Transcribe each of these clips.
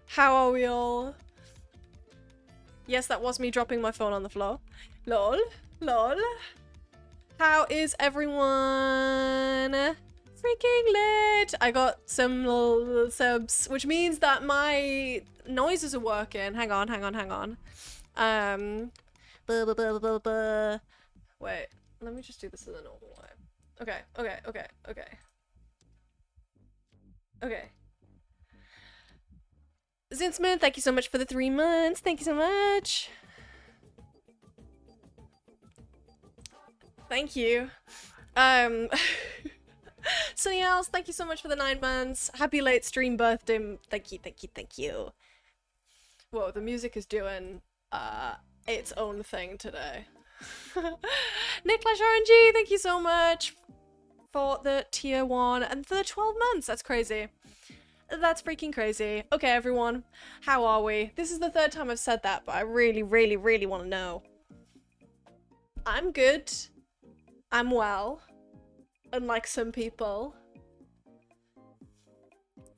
How are we all? Yes, that was me dropping my phone on the floor. Lol. Lol. How is everyone? Freaking lit! I got some little subs, which means that my noises are working. Hang on, hang on, hang on. Blah, blah, blah, blah, blah. Wait, let me just do this in the normal way. Okay, okay, okay, okay. Okay. Zinsman, thank you so much for the 3 months. Thank you so much. Thank you. Sunny Else, thank you so much for the 9 months. Happy late stream birthday. Thank you, thank you, thank you. Whoa, the music is doing its own thing today. Nicklash RNG, thank you so much for the tier 1 and for the 12 months. That's crazy. That's freaking crazy. Okay, everyone, how are we? This is the 3rd time I've said that, but I really, really, really want to know. I'm good. I'm well. Unlike some people.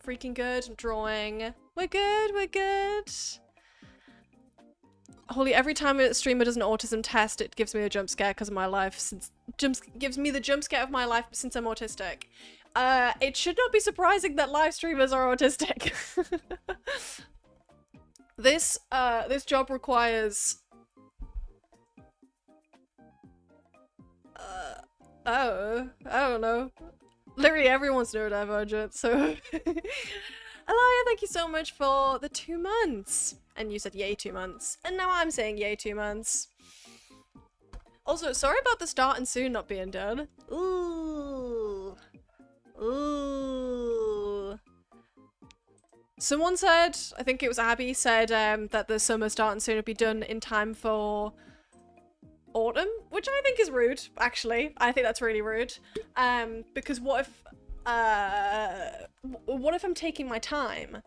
Freaking good. I'm drawing. We're good, we're good. Holy, every time a streamer does an autism test, it gives me a jump scare because of my life since gives me the jump scare of my life since I'm autistic. It should not be surprising that live streamers are autistic. This job requires I don't know. Literally everyone's neurodivergent, so Alaya, thank you so much for the 2 months. And you said yay 2 months. And now I'm saying yay 2 months. Also, sorry about the start and soon not being done. Ooh. Ooh. Someone said, I think it was Abby, said that the summer start and soon would be done in time for autumn, which I think is rude, actually. I think that's really rude. Because what if I'm taking my time?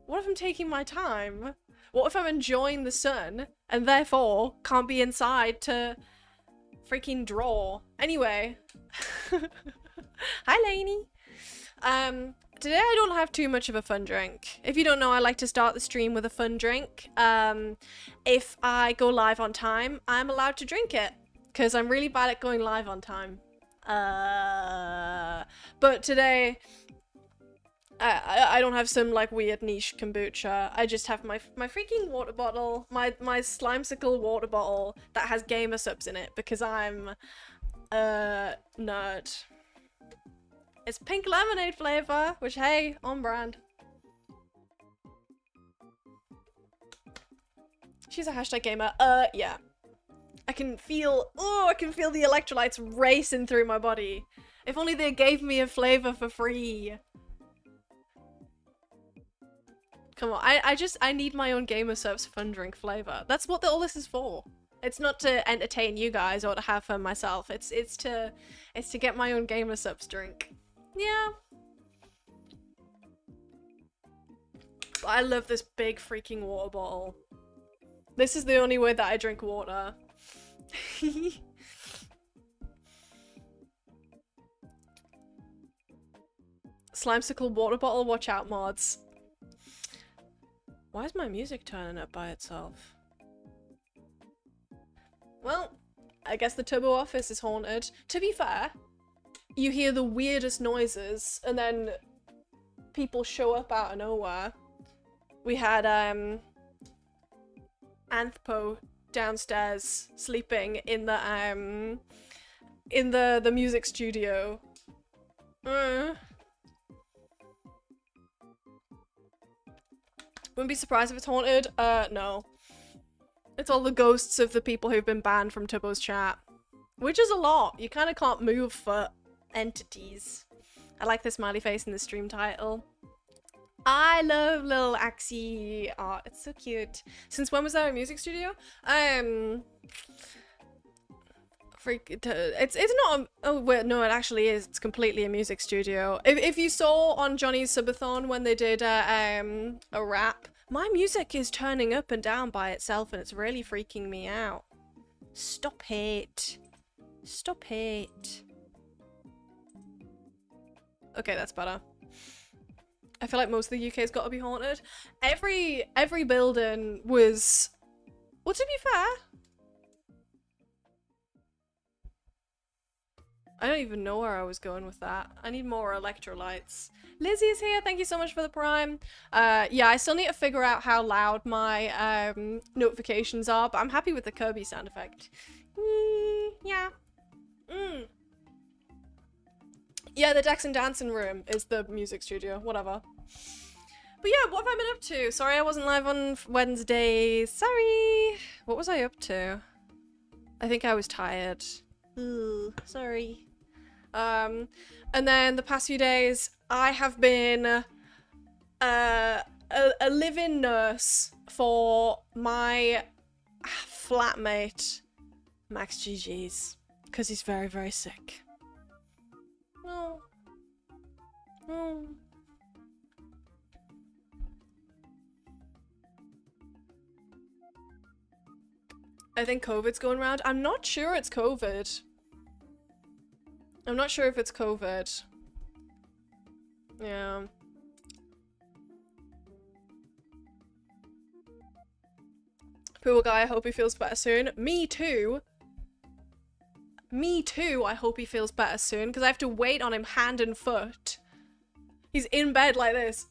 What if I'm taking my time? What if I'm enjoying the sun and therefore can't be inside to freaking draw? Anyway. Hi, Lainey. Today I don't have too much of a fun drink. If you don't know, I like to start the stream with a fun drink. If I go live on time, I'm allowed to drink it because I'm really bad at going live on time. But today I don't have some like weird niche kombucha. I just have my freaking water bottle, my slimesicle water bottle that has gamer subs in it because I'm a nerd. It's pink lemonade flavor, which hey, on brand. She's a hashtag gamer. Yeah. I can feel the electrolytes racing through my body. If only they gave me a flavor for free. Come on, I need my own gamer subs fun drink flavor. That's what all this is for. It's not to entertain you guys or to have fun myself. It's to get my own gamer subs drink. Yeah. But I love this big freaking water bottle. This is the only way that I drink water. Slimesicle water bottle, watch out mods. Why is my music turning up by itself? Well, I guess the Turbo office is haunted. To be fair, you hear the weirdest noises and then people show up out of nowhere. We had Anthpo downstairs sleeping in the music studio. Wouldn't be surprised if it's haunted. No. It's all the ghosts of the people who've been banned from Tubbo's chat. Which is a lot. You kind of can't move for entities. I like the smiley face in the stream title. I love little Axie art. It's so cute. Since when was there a music studio? It's not oh wait, no, it actually is. It's completely a music studio. If you saw on Johnny's Subathon when they did a rap, my music is turning up and down by itself and it's really freaking me out. Stop it. Stop it. Okay, that's better. I feel like most of the UK's got to be haunted. Every building was... Well, to be fair... I don't even know where I was going with that. I need more electrolytes. Lizzie is here. Thank you so much for the prime. Yeah, I still need to figure out how loud my notifications are, but I'm happy with the Kirby sound effect. Yeah. Yeah, the Dex and Dancing Room is the music studio. Whatever. But yeah, what have I been up to? Sorry I wasn't live on Wednesday. Sorry. What was I up to? I think I was tired. Ooh, sorry. And then the past few days, I have been a live-in nurse for my flatmate, Max GG's, because he's very, very sick. Oh. Oh. I think COVID's going around. I'm not sure it's COVID. I'm not sure if it's COVID. Yeah. Poor guy, I hope he feels better soon. Me too. Me too, I hope he feels better soon, because I have to wait on him hand and foot. He's in bed like this.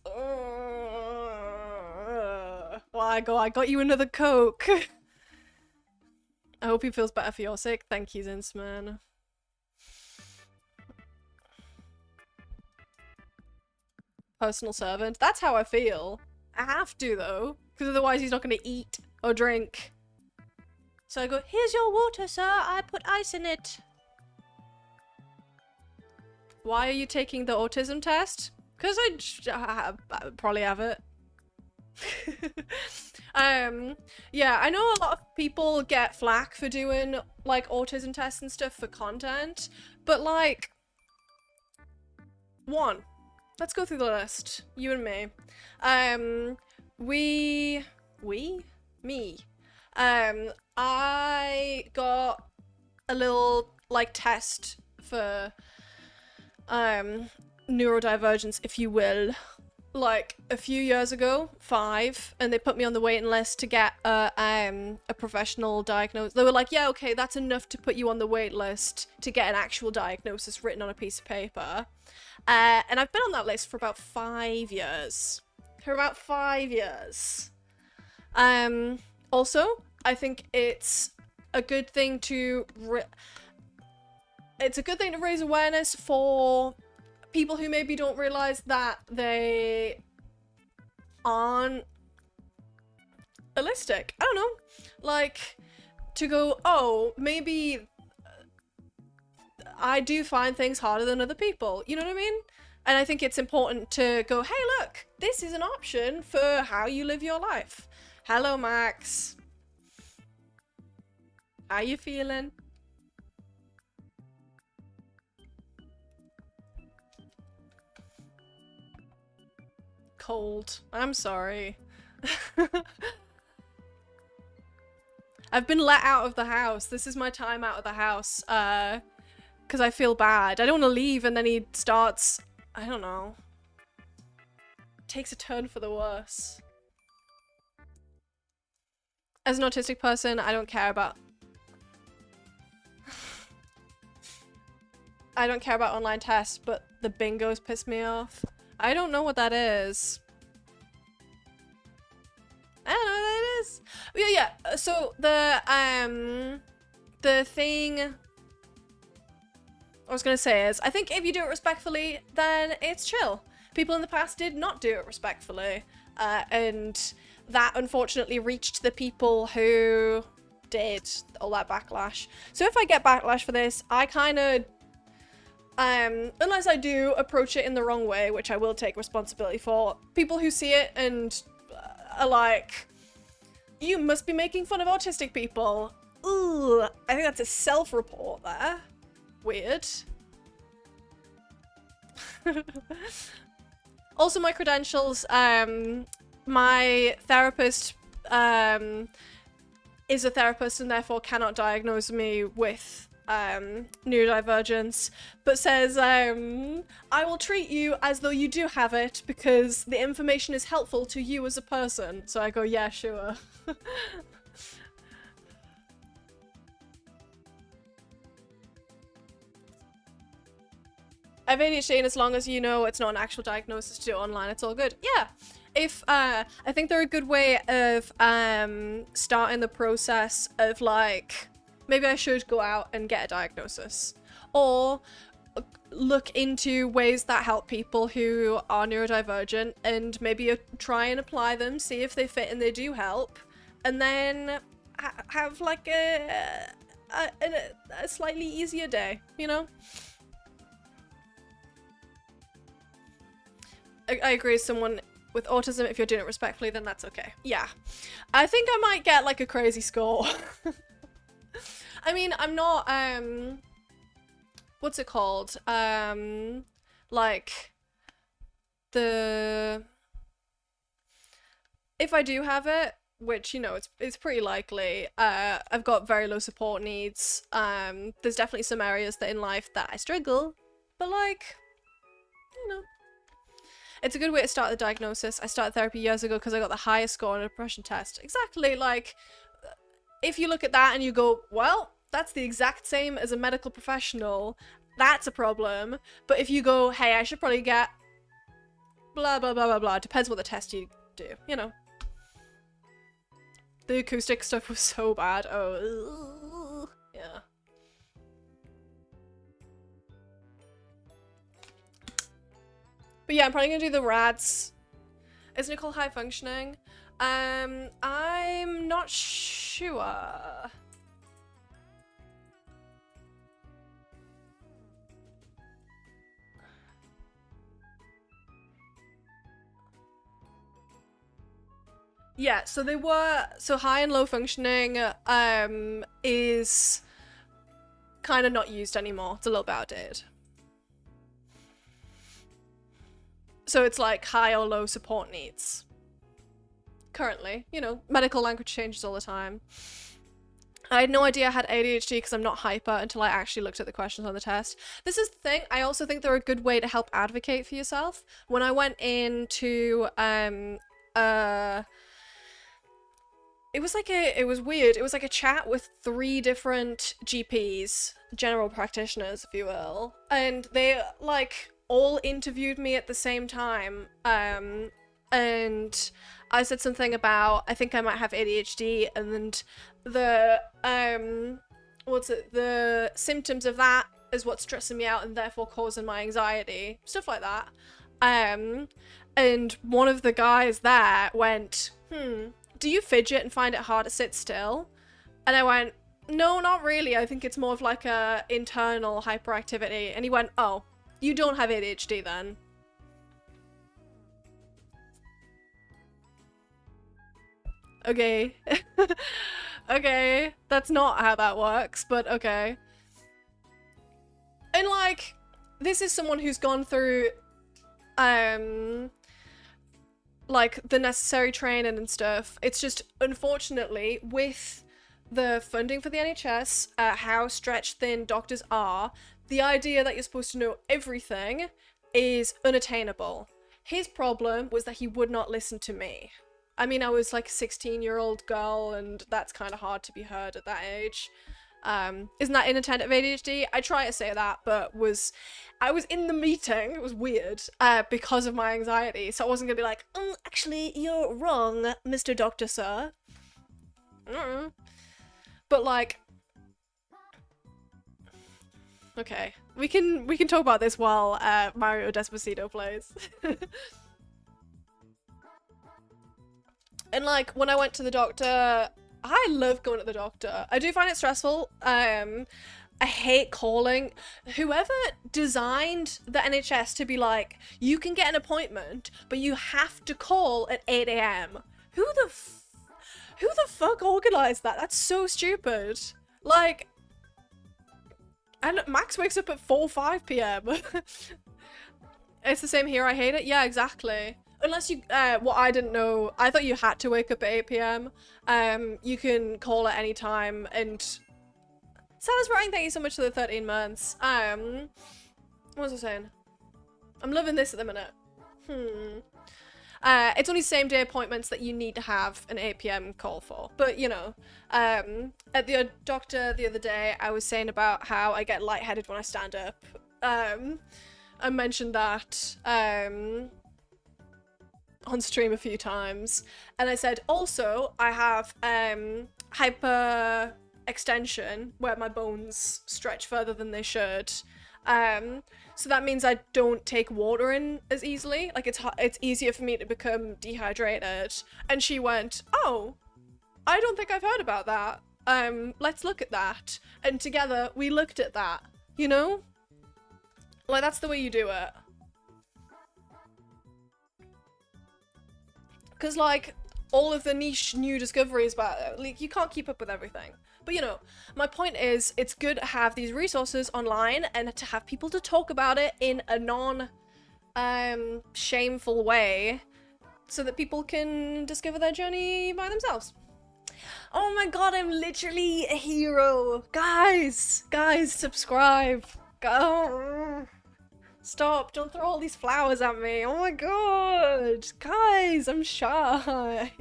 I got you another Coke. I hope he feels better for your sake. Thank you, Zinsman. Personal servant. That's how I feel. I have to, though, because otherwise he's not going to eat or drink. So I go, here's your water, sir. I put ice in it. Why are you taking the autism test? Because I probably have it. Yeah, I know a lot of people get flack for doing, like, autism tests and stuff for content, but, like, one, let's go through the list. You and me. Me. I got a little, like, test for, neurodivergence, if you will, like, a few years ago, 5, and they put me on the waiting list to get a professional diagnosis. They were like, yeah, okay, that's enough to put you on the wait list to get an actual diagnosis written on a piece of paper. And I've been on that list for about 5 years. Also, I think it's a good thing to raise awareness for people who maybe don't realize that they aren't holistic. I don't know. Like, to go, oh, maybe I do find things harder than other people. You know what I mean? And I think it's important to go, hey, look, this is an option for how you live your life. Hello, Max. How you feeling? Cold. I'm sorry. I've been let out of the house. This is my time out of the house. Because I feel bad. I don't want to leave and then he starts, I don't know. Takes a turn for the worse. As an autistic person, I don't care about... I don't care about online tests, but the bingos piss me off. I don't know what that is. I don't know what that is. Yeah. So the thing I was gonna say is, I think if you do it respectfully, then it's chill. People in the past did not do it respectfully, and that unfortunately reached the people who did all that backlash. So if I get backlash for this, I kind of, unless I do approach it in the wrong way, which I will take responsibility for, people who see it and are like, you must be making fun of autistic people. Ooh, I think that's a self-report there. Weird. Also, my credentials, my therapist is a therapist and therefore cannot diagnose me with neurodivergence, but says, I will treat you as though you do have it because the information is helpful to you as a person. So I go, yeah, sure. I have ADHD, and as long as you know it's not an actual diagnosis to do it online, it's all good. Yeah. If, I think they're a good way of, starting the process of, like, maybe I should go out and get a diagnosis. Or look into ways that help people who are neurodivergent and maybe try and apply them, see if they fit and they do help. And then have, like, a slightly easier day, you know? I agree with someone with autism. If you're doing it respectfully, then that's okay. Yeah. I think I might get like a crazy score. I mean, I'm not, what's it called? Like, if I do have it, which, you know, it's pretty likely, I've got very low support needs. There's definitely some areas that in life that I struggle, but like, you know. It's a good way to start the diagnosis. I started therapy years ago because I got the highest score on a depression test. Exactly, like, if you look at that and you go, well, that's the exact same as a medical professional, that's a problem. But if you go, hey, I should probably get blah, blah, blah, blah, blah, depends what the test you do, you know. The acoustic stuff was so bad. Oh, yeah. But yeah, I'm probably gonna do the raads. Isn't it called high functioning? I'm not sure. Yeah, so they were, so high and low functioning is kind of not used anymore. It's a little bit outdated. So it's like high or low support needs. Currently, you know, medical language changes all the time. I had no idea I had ADHD because I'm not hyper until I actually looked at the questions on the test. This is the thing, I also think they're a good way to help advocate for yourself. When I went into, it was weird. It was like a chat with 3 different GPs, general practitioners, if you will. And they, like, all interviewed me at the same time, and I said something about, I think I might have ADHD, and the, the symptoms of that is what's stressing me out and therefore causing my anxiety, stuff like that. And one of the guys there went, do you fidget and find it hard to sit still? And I went, no, not really, I think it's more of like a internal hyperactivity. And he went, oh, you don't have ADHD then. Okay. Okay, that's not how that works, but okay. And like, this is someone who's gone through, like, the necessary training and stuff. It's just, unfortunately, with the funding for the NHS, how stretched thin doctors are, the idea that you're supposed to know everything is unattainable. His problem was that he would not listen to me. I mean, I was like a 16-year-old girl, and that's kind of hard to be heard at that age. Isn't that inattentive ADHD? I try to say that, but I was in the meeting, it was weird, because of my anxiety, so I wasn't gonna be like, actually, you're wrong, Mr. Doctor, sir. But like, okay, we can talk about this while Mario Despacito plays. And like, when I went to the doctor, I love going to the doctor. I do find it stressful. I hate calling. Whoever designed the NHS to be like, you can get an appointment, but you have to call at 8 AM. Who the fuck organized that? That's so stupid. Like, and Max wakes up at 4 or 5 PM. It's the same here, I hate it. Yeah, exactly. Unless you, what I didn't know, I thought you had to wake up at 8 PM. You can call at any time, and Salisbury, thank you so much for the 13 months. What was I saying? I'm loving this at the minute. It's only same day appointments that you need to have an 8 PM call for. But, you know, at the doctor the other day, I was saying about how I get lightheaded when I stand up. I mentioned that on stream a few times. And I said, also, I have hyper extension where my bones stretch further than they should. So that means I don't take water in as easily. Like, it's easier for me to become dehydrated. And she went, oh, I don't think I've heard about that. Let's look at that. And together, we looked at that, you know? Like, that's the way you do it. Because, like, all of the niche new discoveries about it, like, you can't keep up with everything. But, you know, my point is, it's good to have these resources online and to have people to talk about it in a non-shameful way so that people can discover their journey by themselves. Oh my god, I'm literally a hero. Guys, subscribe. Go. Stop, don't throw all these flowers at me. Oh my god. Guys, I'm shy.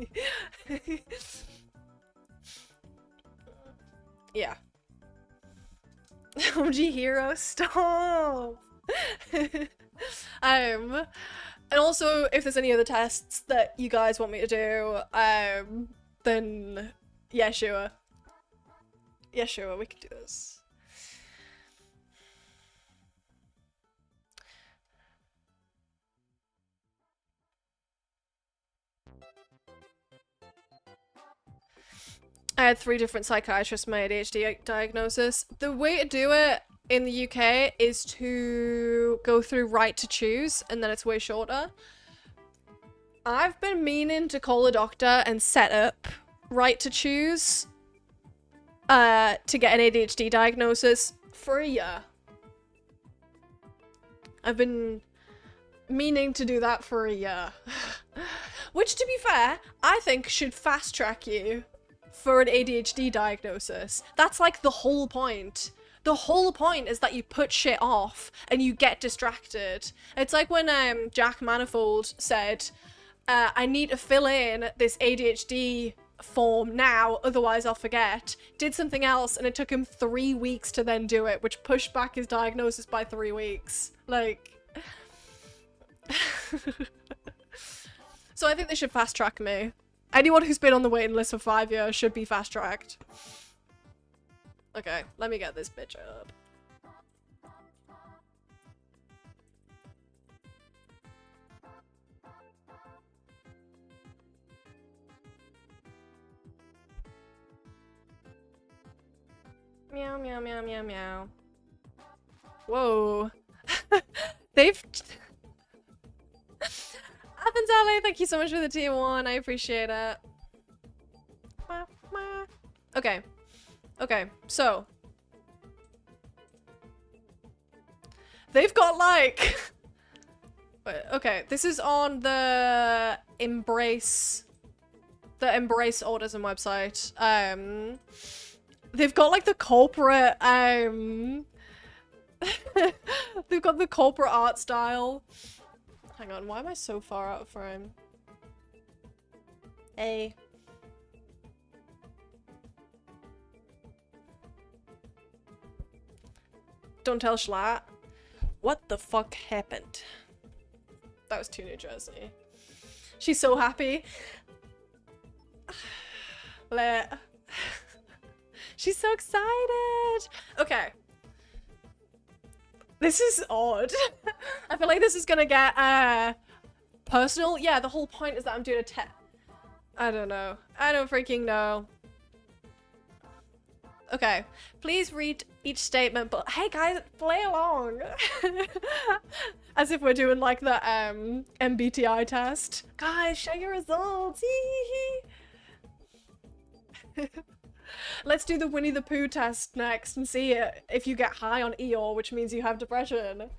Yeah. OG hero, stop! And also, if there's any other tests that you guys want me to do, then yeah, sure. Yeah, sure, we can do this. I had 3 different psychiatrists for my ADHD diagnosis. The way to do it in the UK is to go through right to choose, and then it's way shorter. I've been meaning to call a doctor and set up right to choose to get an ADHD diagnosis for a year. I've been meaning to do that for a year. Which, to be fair, I think should fast track you for an ADHD diagnosis. That's like the whole point. The whole point is that you put shit off and you get distracted. It's like when Jack Manifold said, I need to fill in this ADHD form now, otherwise I'll forget. Did something else and it took him 3 weeks to then do it, which pushed back his diagnosis by 3 weeks. Like... So I think they should fast track me. Anyone who's been on the waiting list for 5 years should be fast tracked. Okay, let me get this bitch up. Meow, meow, meow, meow, meow. Whoa. They've... Athensale, thank you so much for the tier 1. I appreciate it. Okay. Okay, so. They've got like... Wait, okay, this is on the Embrace Autism website. They've got like the corporate, they've got the corporate art style. Hang on, why am I so far out of frame? Hey. Don't tell Schlatt. What the fuck happened? That was too New Jersey. She's so happy. She's so excited. Okay. This is odd. I feel like this is gonna get personal. Yeah, the whole point is that I'm doing a test. I don't know. I don't freaking know. Okay, please read each statement, but hey guys, play along. As if we're doing like the MBTI test. Guys, show your results. Let's do the Winnie the Pooh test next and see if you get high on Eeyore, which means you have depression.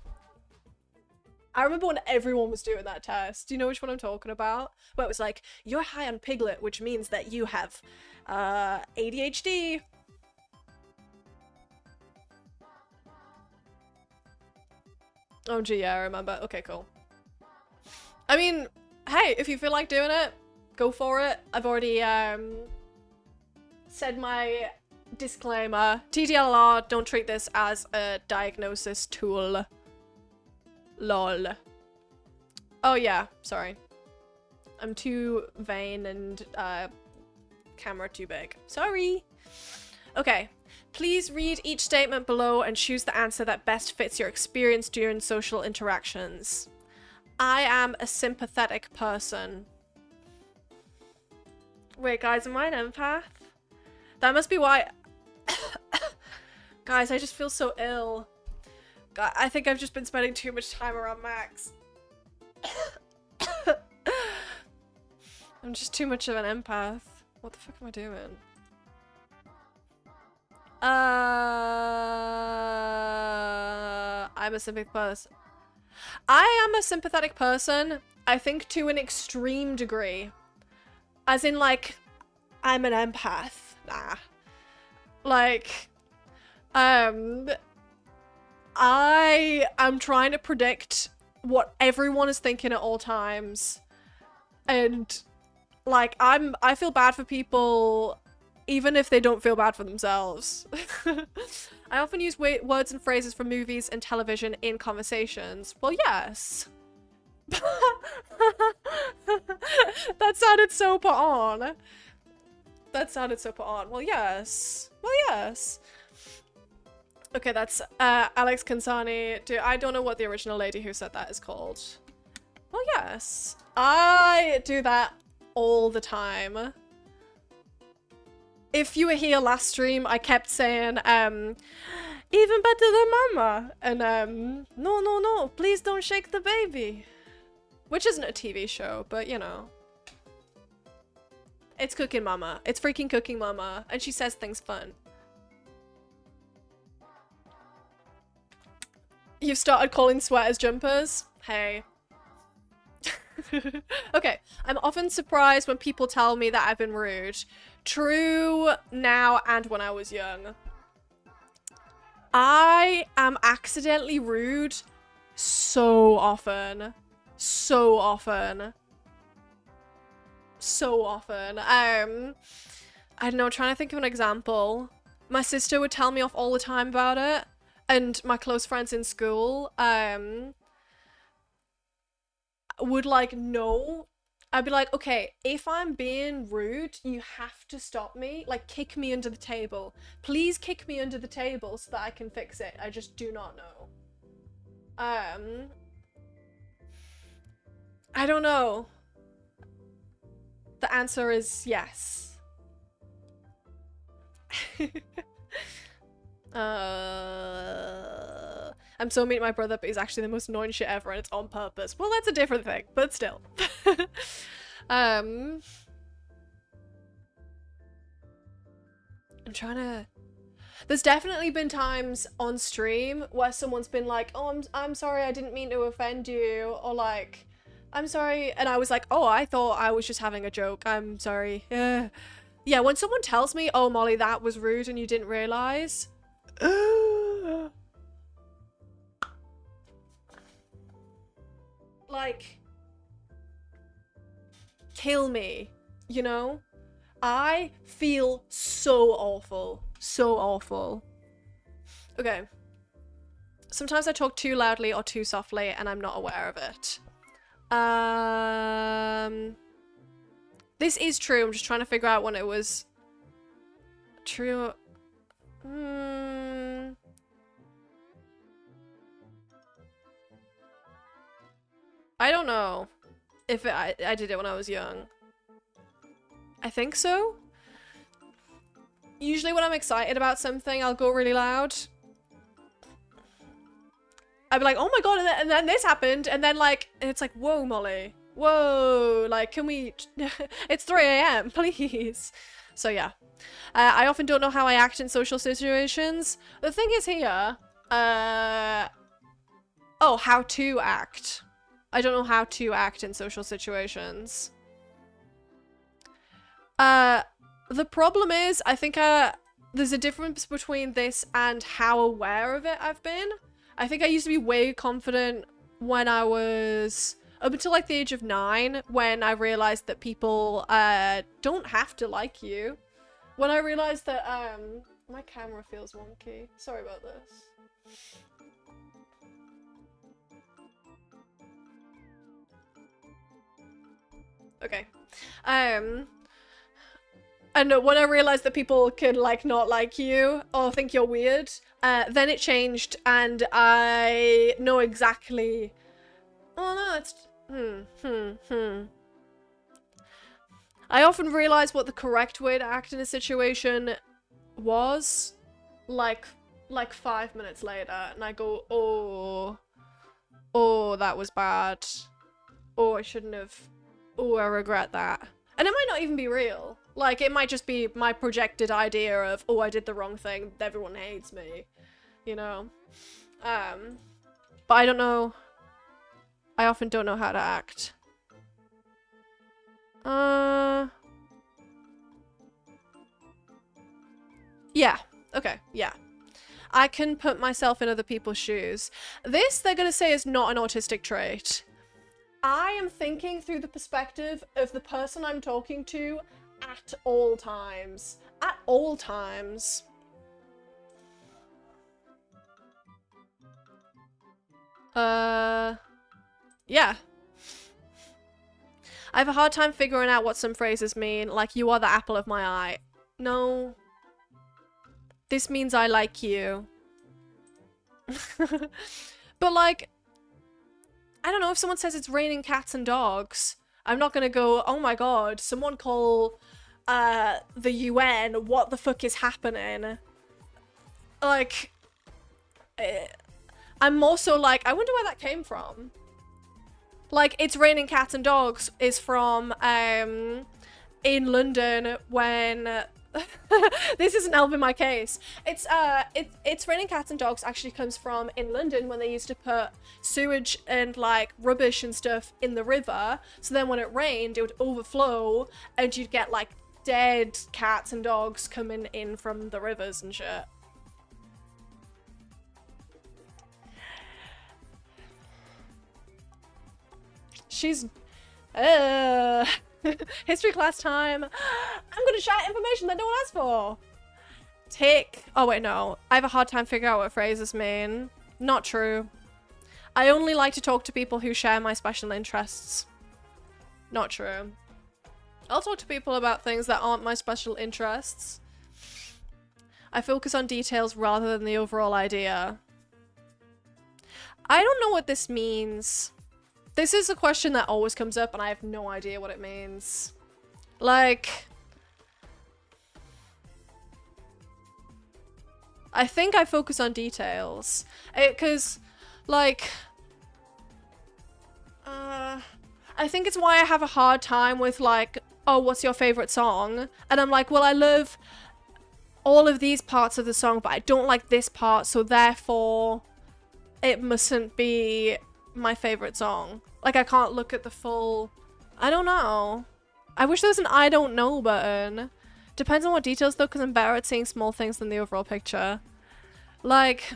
I remember when everyone was doing that test. Do you know which one I'm talking about? Where it was like, you're high on Piglet, which means that you have ADHD. Oh, gee, yeah, I remember. Okay, cool. I mean, hey, if you feel like doing it, go for it. I've already, said my disclaimer. TDLR, don't treat this as a diagnosis tool. Lol. Oh, yeah, sorry. I'm too vain and, camera too big. Sorry. Okay. Please read each statement below and choose the answer that best fits your experience during social interactions. I am a sympathetic person. Wait, guys, am I an empath? That must be why... Guys, I just feel so ill. God, I think I've just been spending too much time around Max. I'm just too much of an empath. What the fuck am I doing? I'm a sympathetic person. I am a sympathetic person, I think to an extreme degree. As in, like, I'm an empath. Nah. Like, I am trying to predict what everyone is thinking at all times. And, like, I feel bad for people even if they don't feel bad for themselves. I often use words and phrases from movies and television in conversations. Well, yes. That sounded so put on. That sounded so put on. Well, yes. Well, yes. Okay, that's Alex Kansani. I don't know what the original lady who said that is called. Well, yes. I do that all the time. If you were here last stream, I kept saying, even better than mama. And, no, please don't shake the baby. Which isn't a TV show, but you know. It's Cooking Mama. It's freaking Cooking Mama. And she says things fun. You've started calling sweaters jumpers? Hey. Okay, I'm often surprised when people tell me that I've been rude. True now and when I was young. I am accidentally rude so often. So often. So often. I don't know, trying to think of an example. My sister would tell me off all the time about it. And my close friends in school, would like know. I'd be like, okay, if I'm being rude, you have to stop me. Like, kick me under the table. Please kick me under the table so that I can fix it. I just do not know. I don't know. The answer is yes. I'm so mean to my brother, but he's actually the most annoying shit ever, and it's on purpose. Well, that's a different thing, but still. I'm trying to... There's definitely been times on stream where someone's been like, oh, I'm sorry, I didn't mean to offend you, or like, I'm sorry, and I was like, oh, I thought I was just having a joke, I'm sorry. Yeah, when someone tells me, oh, Molly, that was rude and you didn't realize... like, kill me, you know? I feel so awful. So awful. Okay. Sometimes I talk too loudly or too softly and I'm not aware of it. This is true. I'm just trying to figure out when it was true. I don't know if I did it when I was young. I think so. Usually when I'm excited about something, I'll go really loud. I'd be like, oh my god, and then this happened, and then like, and it's like, whoa, Molly. Whoa, like, can we... It's 3 AM, please. So yeah. I often don't know how I act in social situations. The thing is here, oh, how to act. I don't know how to act in social situations. The problem is, I think there's a difference between this and how aware of it I've been. I think I used to be way confident when I was up until like the age of 9, when I realized that people don't have to like you. When I realized that my camera feels wonky. Sorry about this. Okay. And when I realized that people could like not like you or think you're weird, then it changed, and I know exactly. Oh no, it's I often realize what the correct way to act in a situation was, like 5 minutes later, and I go, oh, that was bad. Oh, I shouldn't have. Oh, I regret that. And it might not even be real. Like, it might just be my projected idea of, oh, I did the wrong thing, everyone hates me. You know? But I don't know. I often don't know how to act. Yeah. Okay, yeah. I can put myself in other people's shoes. This, they're gonna say, is not an autistic trait. I am thinking through the perspective of the person I'm talking to at all times. At all times. Yeah. I have a hard time figuring out what some phrases mean, like, you are the apple of my eye. No. This means I like you. But, like, I don't know, if someone says it's raining cats and dogs, I'm not gonna go, oh my god, someone call the UN, what the fuck is happening? Like, I'm more so like, I wonder where that came from. Like, it's raining cats and dogs is from, in London when... This isn't helping my case. It's raining cats and dogs actually comes from in London when they used to put sewage and like rubbish and stuff in the river. So then when it rained, it would overflow and you'd get like dead cats and dogs coming in from the rivers and shit. She's history class time. I'm gonna shout information that no one asked for. Oh wait, no. I have a hard time figuring out what phrases mean. Not true. I only like to talk to people who share my special interests. Not true. I'll talk to people about things that aren't my special interests. I focus on details rather than the overall idea. I don't know what this means. This is a question that always comes up and I have no idea what it means. Like... I think I focus on details. Because, like... I think it's why I have a hard time with like, oh, what's your favorite song? And I'm like, well, I love all of these parts of the song, but I don't like this part, so therefore it mustn't be my favorite song. Like, I can't look at the full... I don't know. I wish there was an I don't know button. Depends on what details though, because I'm better at seeing small things than the overall picture. Like...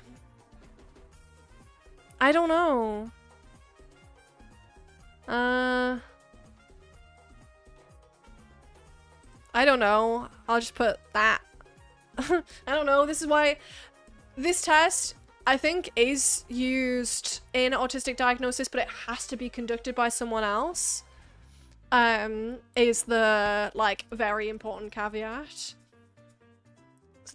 I don't know. I don't know. I'll just put that. I don't know. This is why this test, I think, is used in autistic diagnosis, but it has to be conducted by someone else. Is the, like, very important caveat.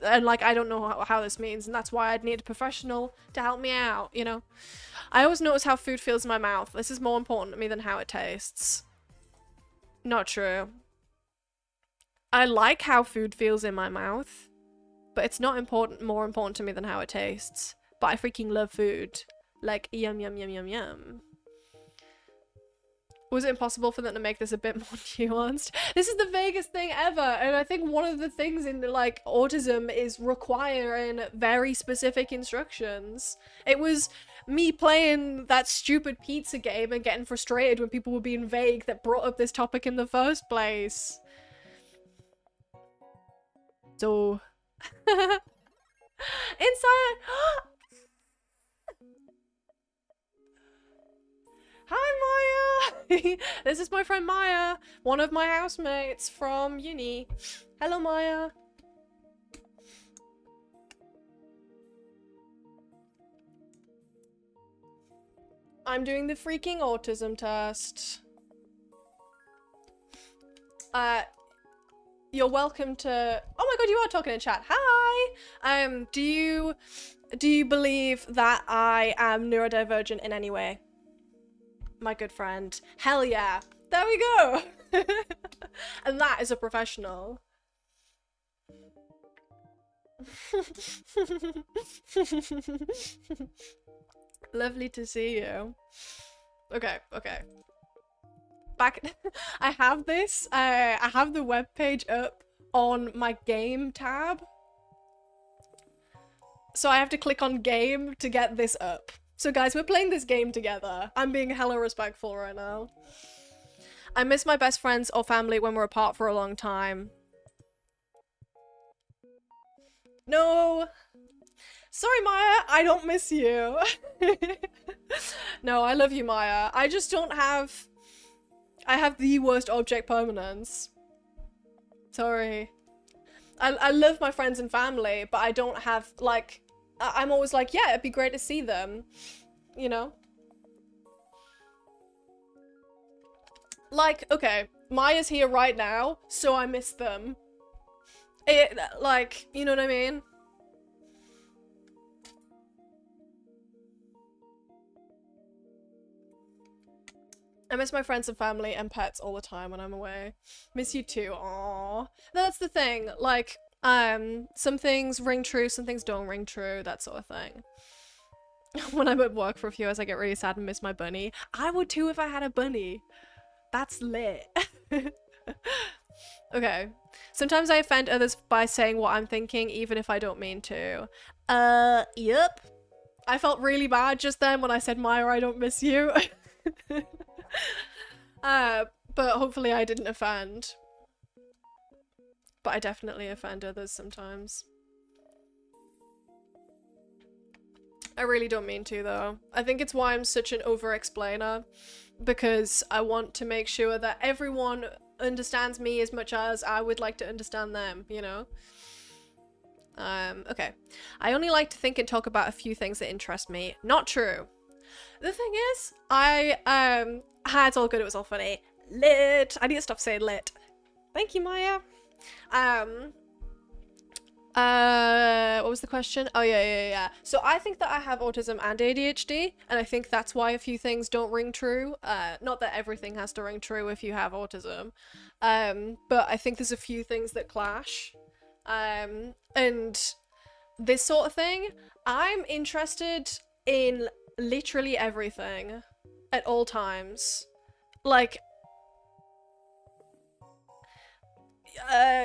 And, like, I don't know how this means, and that's why I'd need a professional to help me out, you know? I always notice how food feels in my mouth. This is more important to me than how it tastes. Not true. I like how food feels in my mouth, but it's not more important to me than how it tastes. But I freaking love food. Like, yum, yum, yum, yum, yum. Was it impossible for them to make this a bit more nuanced? This is the vaguest thing ever, and I think one of the things in, like, autism is requiring very specific instructions. It was me playing that stupid pizza game and getting frustrated when people were being vague that brought up this topic in the first place. So... Inside... This is my friend Maya, one of my housemates from uni. Hello, Maya. I'm doing the freaking autism test. You're welcome to... Oh my god, you are talking in chat. Hi! Do you believe that I am neurodivergent in any way? My good friend. Hell yeah. There we go! And that is a professional. Lovely to see you. Okay, okay. Back I have this, I have the web page up on my game tab. So I have to click on game to get this up. So guys, we're playing this game together. I'm being hella respectful right now. I miss my best friends or family when we're apart for a long time. No! Sorry, Maya, I don't miss you. No, I love you, Maya. I just don't have... I have the worst object permanence. Sorry. I love my friends and family, but I don't have, like... I'm always like, yeah, it'd be great to see them. You know? Like, okay, Maya's here right now, so I miss them. Like, you know what I mean? I miss my friends and family and pets all the time when I'm away. Miss you too, aww. That's the thing, like, some things ring true, some things don't ring true, that sort of thing. When I'm at work for a few hours, I get really sad and miss my bunny. I would too if I had a bunny. That's lit. Okay. Sometimes I offend others by saying what I'm thinking, even if I don't mean to. Yep. I felt really bad just then when I said, Maya, I don't miss you. But hopefully I didn't offend. But I definitely offend others sometimes. I really don't mean to, though. I think it's why I'm such an over-explainer, because I want to make sure that everyone understands me as much as I would like to understand them, you know? Okay. I only like to think and talk about a few things that interest me. Not true. The thing is, it's all good, it was all funny. Lit! I need to stop saying lit. Thank you, Maya. What was the question? Oh, yeah. So I think that I have autism and ADHD, and I think that's why a few things don't ring true. Not that everything has to ring true if you have autism. But I think there's a few things that clash. And this sort of thing, I'm interested in literally everything at all times. Like,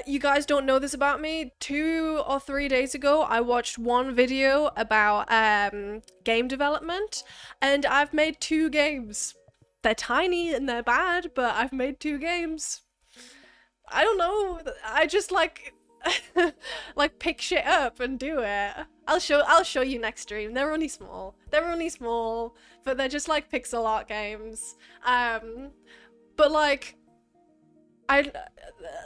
you guys don't know this about me. 2 or 3 days ago, I watched one video about game development, and I've made 2 games. They're tiny and they're bad, but I've made 2 games. I don't know. I just like like pick shit up and do it. I'll show you next stream. They're only small. But they're just like pixel art games. But like I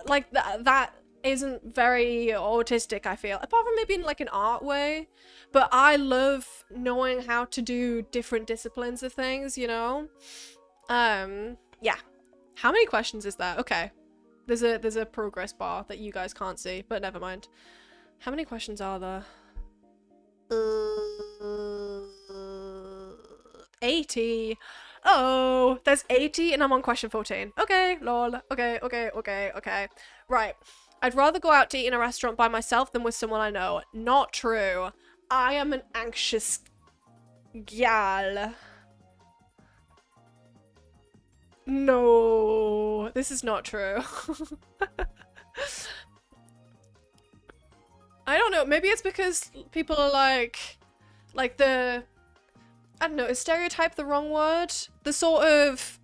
like that isn't very autistic, I feel, apart from maybe in like an art way. But I love knowing how to do different disciplines of things, you know? Yeah. How many questions is that? Okay. There's a progress bar that you guys can't see, but never mind. How many questions are there? 80. Oh, there's 80 and I'm on question 14. Okay, lol. Okay. Right. I'd rather go out to eat in a restaurant by myself than with someone I know. Not true. I am an anxious gal. No, this is not true. I don't know, maybe it's because people are like the, I don't know, is stereotype the wrong word? The sort of,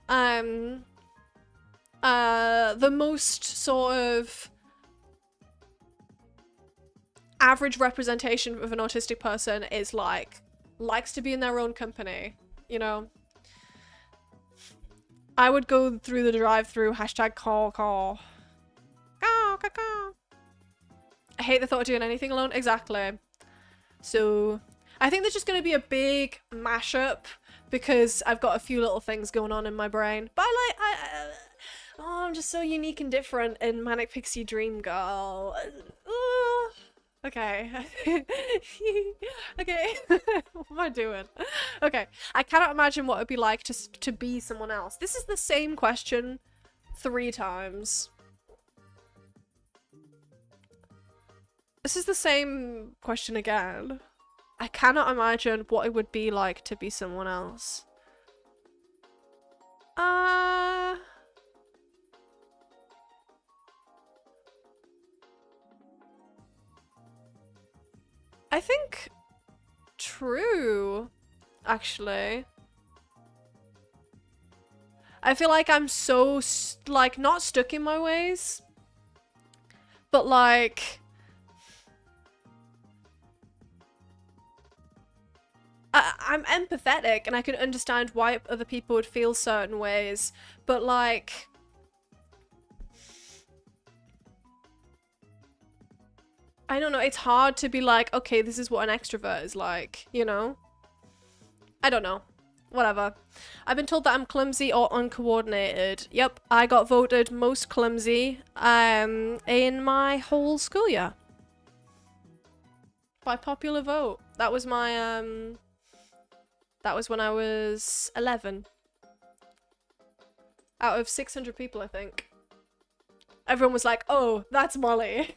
the most sort of average representation of an autistic person is like, likes to be in their own company, you know? I would go through the drive-through, hashtag call. Caw, caw, caw. I hate the thought of doing anything alone. Exactly. So I think there's just going to be a big mashup because I've got a few little things going on in my brain. But oh, I'm just so unique and different in Manic Pixie Dream Girl. Okay. Okay. What am I doing? Okay. I cannot imagine what it'd be like to be someone else. This is the same question 3 times. This is the same question again. I cannot imagine what it would be like to be someone else. I think true, actually. I feel like I'm so, like, not stuck in my ways, but like, I'm empathetic and I can understand why other people would feel certain ways, but like, I don't know, it's hard to be like, okay, this is what an extrovert is like, you know? I don't know. Whatever. I've been told that I'm clumsy or uncoordinated. Yep, I got voted most clumsy in my whole school year. By popular vote. That was my that was when I was 11. Out of 600 people, I think. Everyone was like, oh, that's Molly.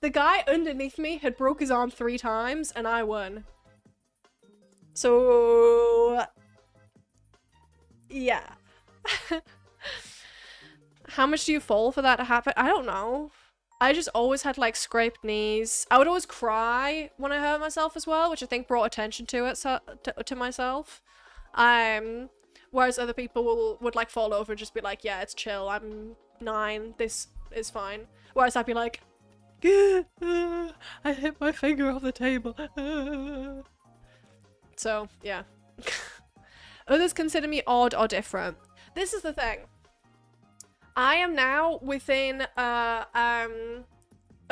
The guy underneath me had broke his arm 3 times and I won. So yeah. How much do you fall for that to happen? I don't know. I just always had like scraped knees. I would always cry when I hurt myself as well, which I think brought attention to it, so to myself. Whereas other people would like fall over and just be like, yeah, it's chill. I'm 9. This is fine. Whereas I'd be like, I hit my finger off the table. So yeah. Others consider me odd or different. This is the thing. I am now within a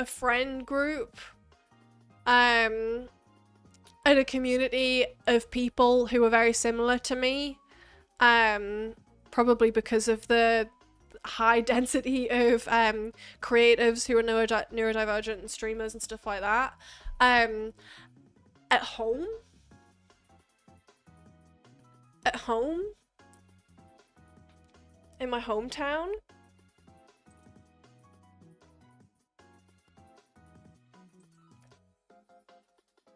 friend group, and a community of people who are very similar to me, probably because of the high density of creatives who are neurodivergent and streamers and stuff like that. At home, in my hometown,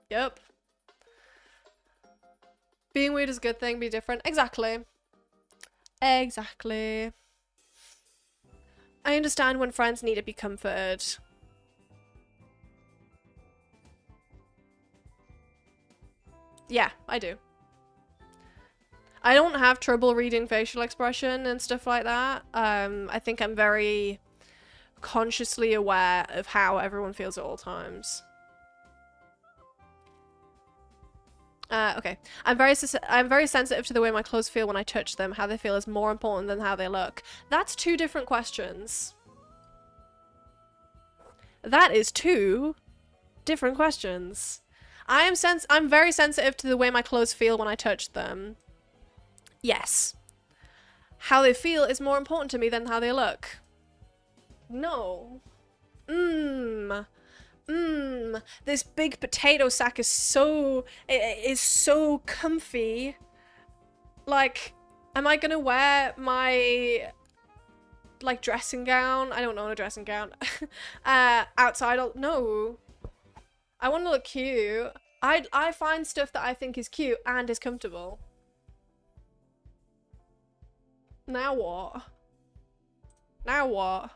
yep. Being weird is a good thing, be different. Exactly. Exactly. I understand when friends need to be comforted. Yeah, I do. I don't have trouble reading facial expression and stuff like that. I think I'm very consciously aware of how everyone feels at all times. Okay. I'm very sensitive to the way my clothes feel when I touch them. How they feel is more important than how they look. That's 2 different questions. That is 2 different questions. I'm very sensitive to the way my clothes feel when I touch them. Yes. How they feel is more important to me than how they look. No. This big potato sack is so comfy. Like, am I gonna wear my like dressing gown? I don't know, a dressing gown. Outside? No. I want to look cute. I find stuff that I think is cute and is comfortable. Now what? Now what?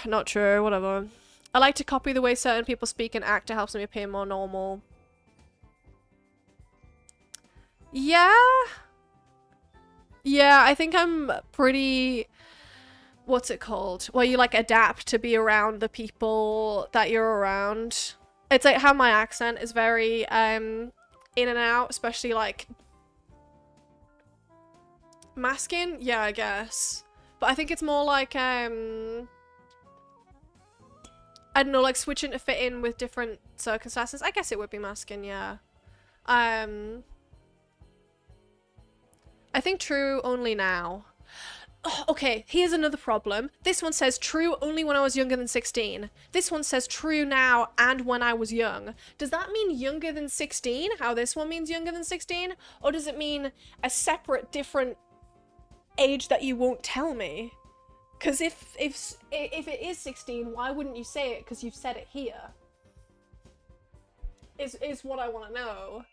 Not true, whatever. I like to copy the way certain people speak and act. It helps me appear more normal. Yeah? Yeah, I think I'm pretty... What's it called? Where you like adapt to be around the people that you're around. It's like how my accent is very in and out, especially like Masking? Yeah, I guess. But I think it's more like, I don't know, like switching to fit in with different circumstances. I guess it would be masking, yeah. I think true only now. Oh, okay, here's another problem. This one says true only when I was younger than 16. This one says true now and when I was young. Does that mean younger than 16? How this one means younger than 16? Or does it mean a separate, different age that you won't tell me? Because if it is 16, why wouldn't you say it? Because you've said it here. Is what I want to know.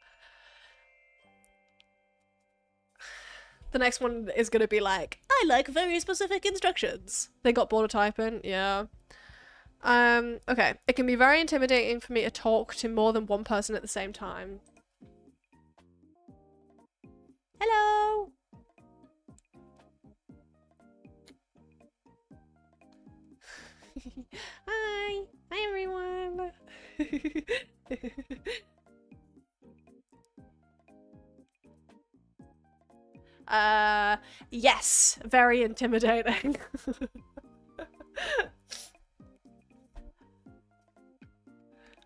The next one is going to be like, I like very specific instructions. They got bored of typing, yeah. Okay. It can be very intimidating for me to talk to more than one person at the same time. Hello! Hi! Hi, everyone! Yes, very intimidating.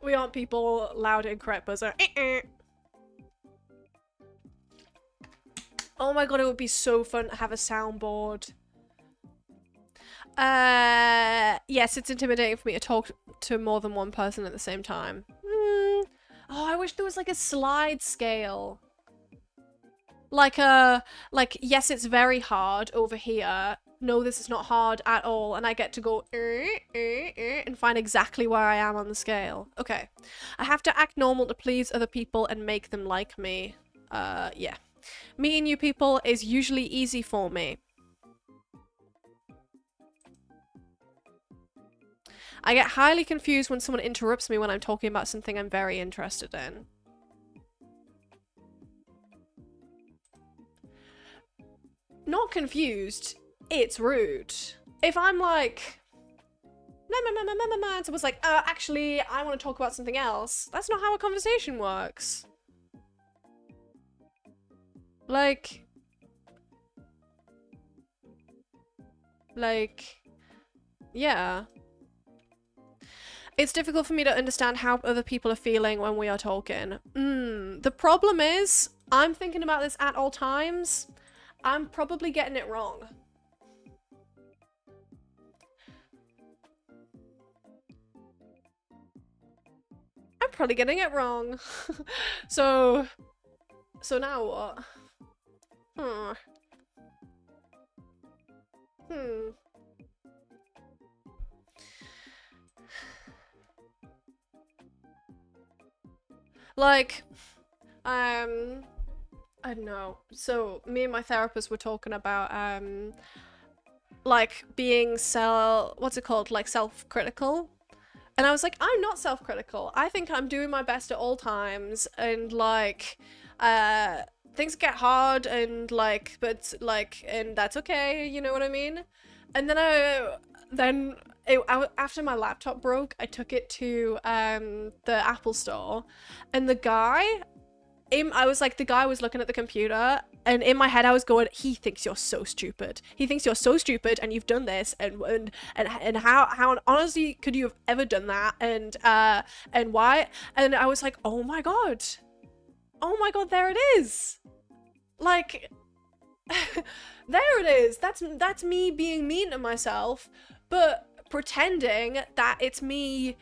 We aren't people loud and correct buzzer. Oh my god, it would be so fun to have a soundboard. Yes, it's intimidating for me to talk to more than one person at the same time. Oh, I wish there was like a slide scale. Like yes, it's very hard over here. No, this is not hard at all. And I get to go and find exactly where I am on the scale. Okay. I have to act normal to please other people and make them like me. Yeah. Meeting new people is usually easy for me. I get highly confused when someone interrupts me when I'm talking about something I'm very interested in. Not confused, it's rude. If I'm like, and someone's like, actually, I want to talk about something else. That's not how a conversation works. Like, yeah. It's difficult for me to understand how other people are feeling when we are talking. The problem is, I'm thinking about this at all times. I'm probably getting it wrong. I'm probably getting it wrong. So now what? Like, I don't know. So me and my therapist were talking about like being what's it called? Like self-critical. And I was like, I'm not self-critical. I think I'm doing my best at all times, and like things get hard and like, but like, and that's okay, you know what I mean? And then after my laptop broke, I took it to the Apple store, and the guy the guy was looking at the computer, and in my head I was going, he thinks you're so stupid. He thinks you're so stupid, and you've done this, and how honestly could you have ever done that, and why? And I was like, oh my god, there it is. Like, there it is. That's me being mean to myself, but pretending that it's me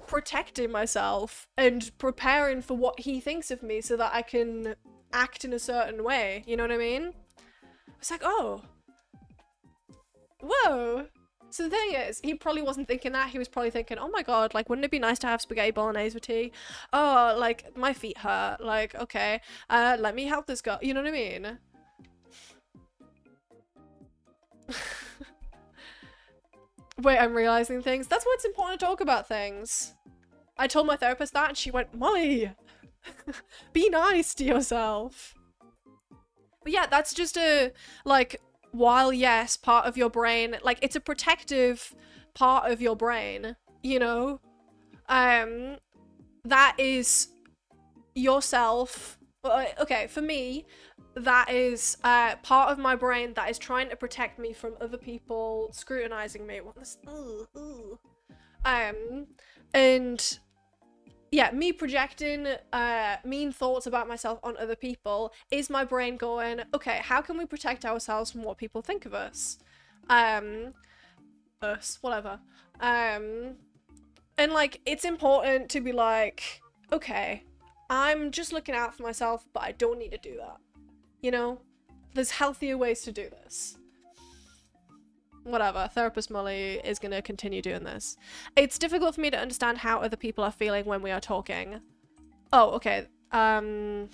protecting myself and preparing for what he thinks of me so that I can act in a certain way, you know what I mean? It's like, oh, whoa. So the thing is, he probably wasn't thinking that. He was probably thinking, oh my god, like, wouldn't it be nice to have spaghetti bolognese with tea? Oh, like, my feet hurt. Like, okay, let me help this guy. You know what I mean? Wait, I'm realizing things. That's why it's important to talk about things. I told my therapist that, and she went, Molly, be nice to yourself. But yeah, that's just like, while yes, part of your brain, like, it's a protective part of your brain, you know? That is yourself Okay, for me, that is part of my brain that is trying to protect me from other people scrutinizing me. What this? And yeah, me projecting mean thoughts about myself on other people is my brain going, okay, how can we protect ourselves from what people think of us? Us, whatever. And like, it's important to be like, okay, I'm just looking out for myself, but I don't need to do that. You know? There's healthier ways to do this. Whatever, Therapist Molly is gonna continue doing this. It's difficult for me to understand how other people are feeling when we are talking. Oh, okay. I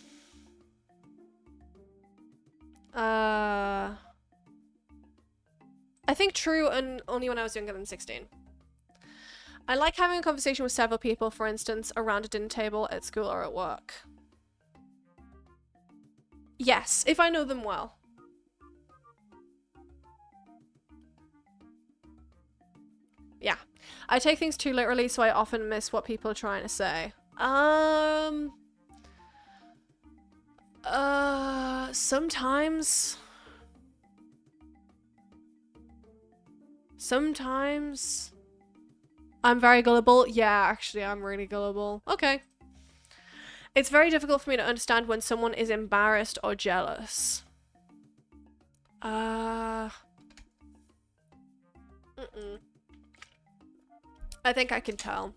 think true, and only when I was younger than 16. I like having a conversation with several people, for instance, around a dinner table, at school, or at work. Yes, if I know them well. Yeah. I take things too literally, so I often miss what people are trying to say. Sometimes. Sometimes. I'm very gullible. Yeah, actually, I'm really gullible. Okay. It's very difficult for me to understand when someone is embarrassed or jealous. I think I can tell.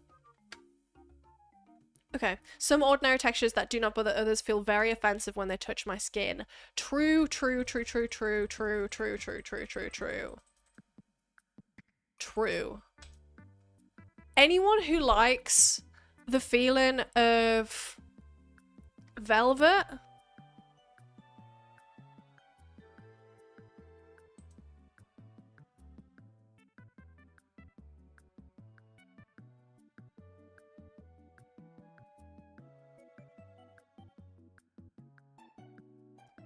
Okay. Some ordinary textures that do not bother others feel very offensive when they touch my skin. True, true, true, true, true, true, true, true, true, true, true. True. Anyone who likes the feeling of velvet.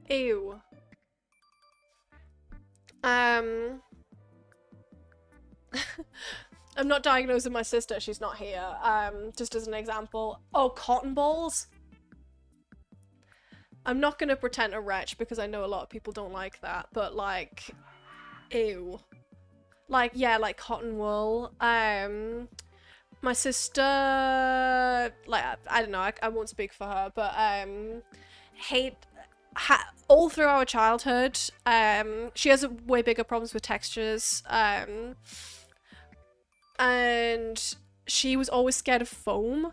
Ew. I'm not diagnosing my sister, she's not here. Just as an example. Oh, cotton balls? I'm not gonna pretend to retch because I know a lot of people don't like that, but like, ew. Like, yeah, like cotton wool. My sister, like, I don't know, I won't speak for her, but all through our childhood, she has way bigger problems with textures, and she was always scared of foam,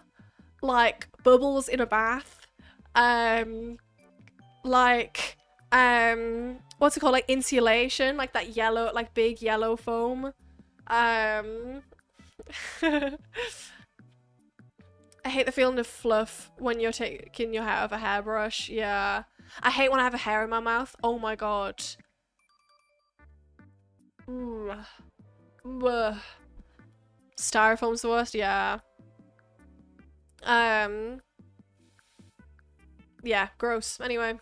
like bubbles in a bath, like, what's it called, like insulation, like that yellow, like big yellow foam. I hate the feeling of fluff when you're taking your hair out of a hairbrush. Yeah. I hate when I have a hair in my mouth. Oh my god. Styrofoam's the worst. Yeah. Yeah, gross. Anyway.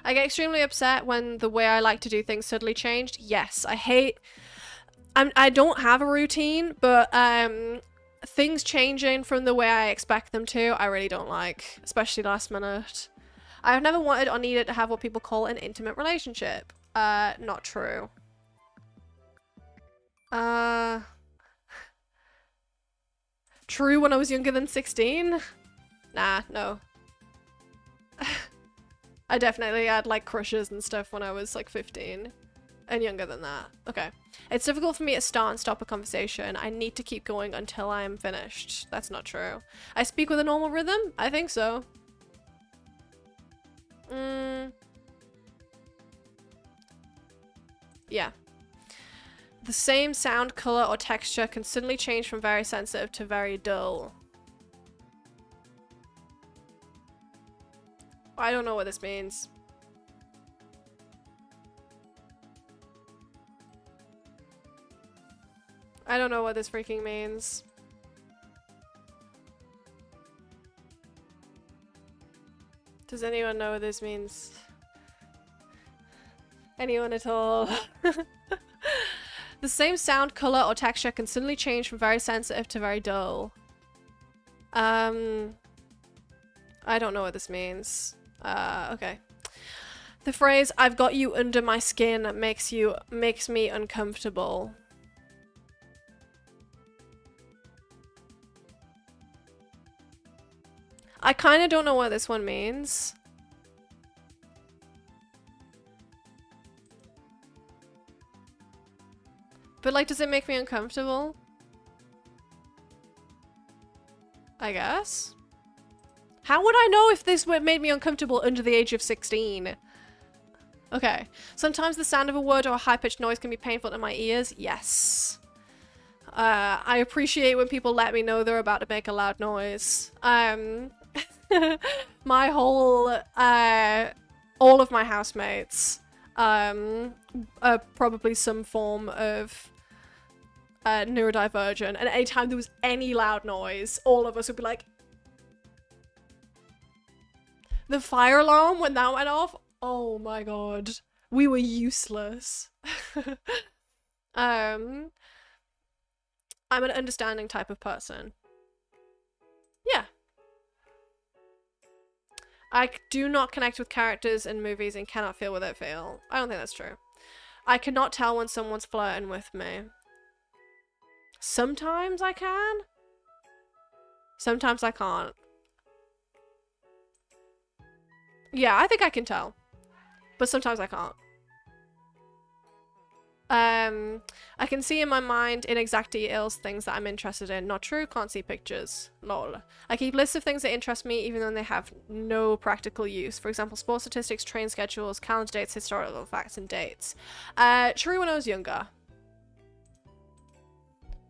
I get extremely upset when the way I like to do things suddenly changed. Yes, I hate... I don't have a routine, but things changing from the way I expect them to, I really don't like, especially last minute. I have never wanted or needed to have what people call an intimate relationship. Not true. True when I was younger than 16? Nah, no. I definitely had like crushes and stuff when I was like 15 and younger than that. Okay. It's difficult for me to start and stop a conversation. I need to keep going until I am finished. That's not true. I speak with a normal rhythm? I think so. Yeah. The same sound, color, or texture can suddenly change from very sensitive to very dull. I don't know what this means. I don't know what this freaking means. Does anyone know what this means? Anyone at all? The same sound, color, or texture can suddenly change from very sensitive to very dull. I don't know what this means. Okay. The phrase, I've got you under my skin, makes me uncomfortable. I kind of don't know what this one means. But like, does it make me uncomfortable? I guess. How would I know if this made me uncomfortable under the age of 16? Okay. Sometimes the sound of a word or a high-pitched noise can be painful to my ears. Yes. I appreciate when people let me know they're about to make a loud noise. My whole, all of my housemates, are probably some form of neurodivergent, and anytime there was any loud noise, all of us would be like, the fire alarm when that went off, oh my god, we were useless. I'm an understanding type of person. Yeah. I do not connect with characters in movies and cannot feel what they feel. I don't think that's true. I cannot tell when someone's flirting with me. Sometimes I can. Sometimes I can't. Yeah, I think I can tell. But sometimes I can't. I can see in my mind in exact details things that I'm interested in. Not true, can't see pictures. Lol. I keep lists of things that interest me even though they have no practical use. For example, sports statistics, train schedules, calendar dates, historical facts, and dates. True when I was younger.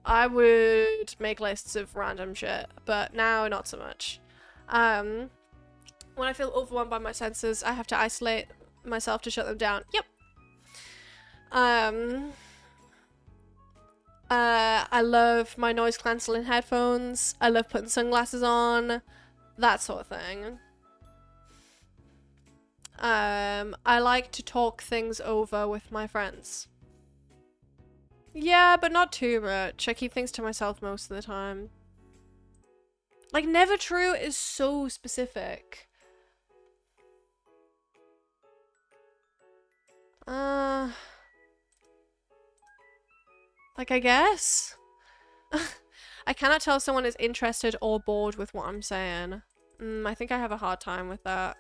I would make lists of random shit, but now not so much. When I feel overwhelmed by my senses, I have to isolate myself to shut them down. Yep. I love my noise cancelling headphones. I love putting sunglasses on. That sort of thing. I like to talk things over with my friends. Yeah, but not too much. I keep things to myself most of the time. Like, never true is so specific. Like, I guess? I cannot tell if someone is interested or bored with what I'm saying. I think I have a hard time with that.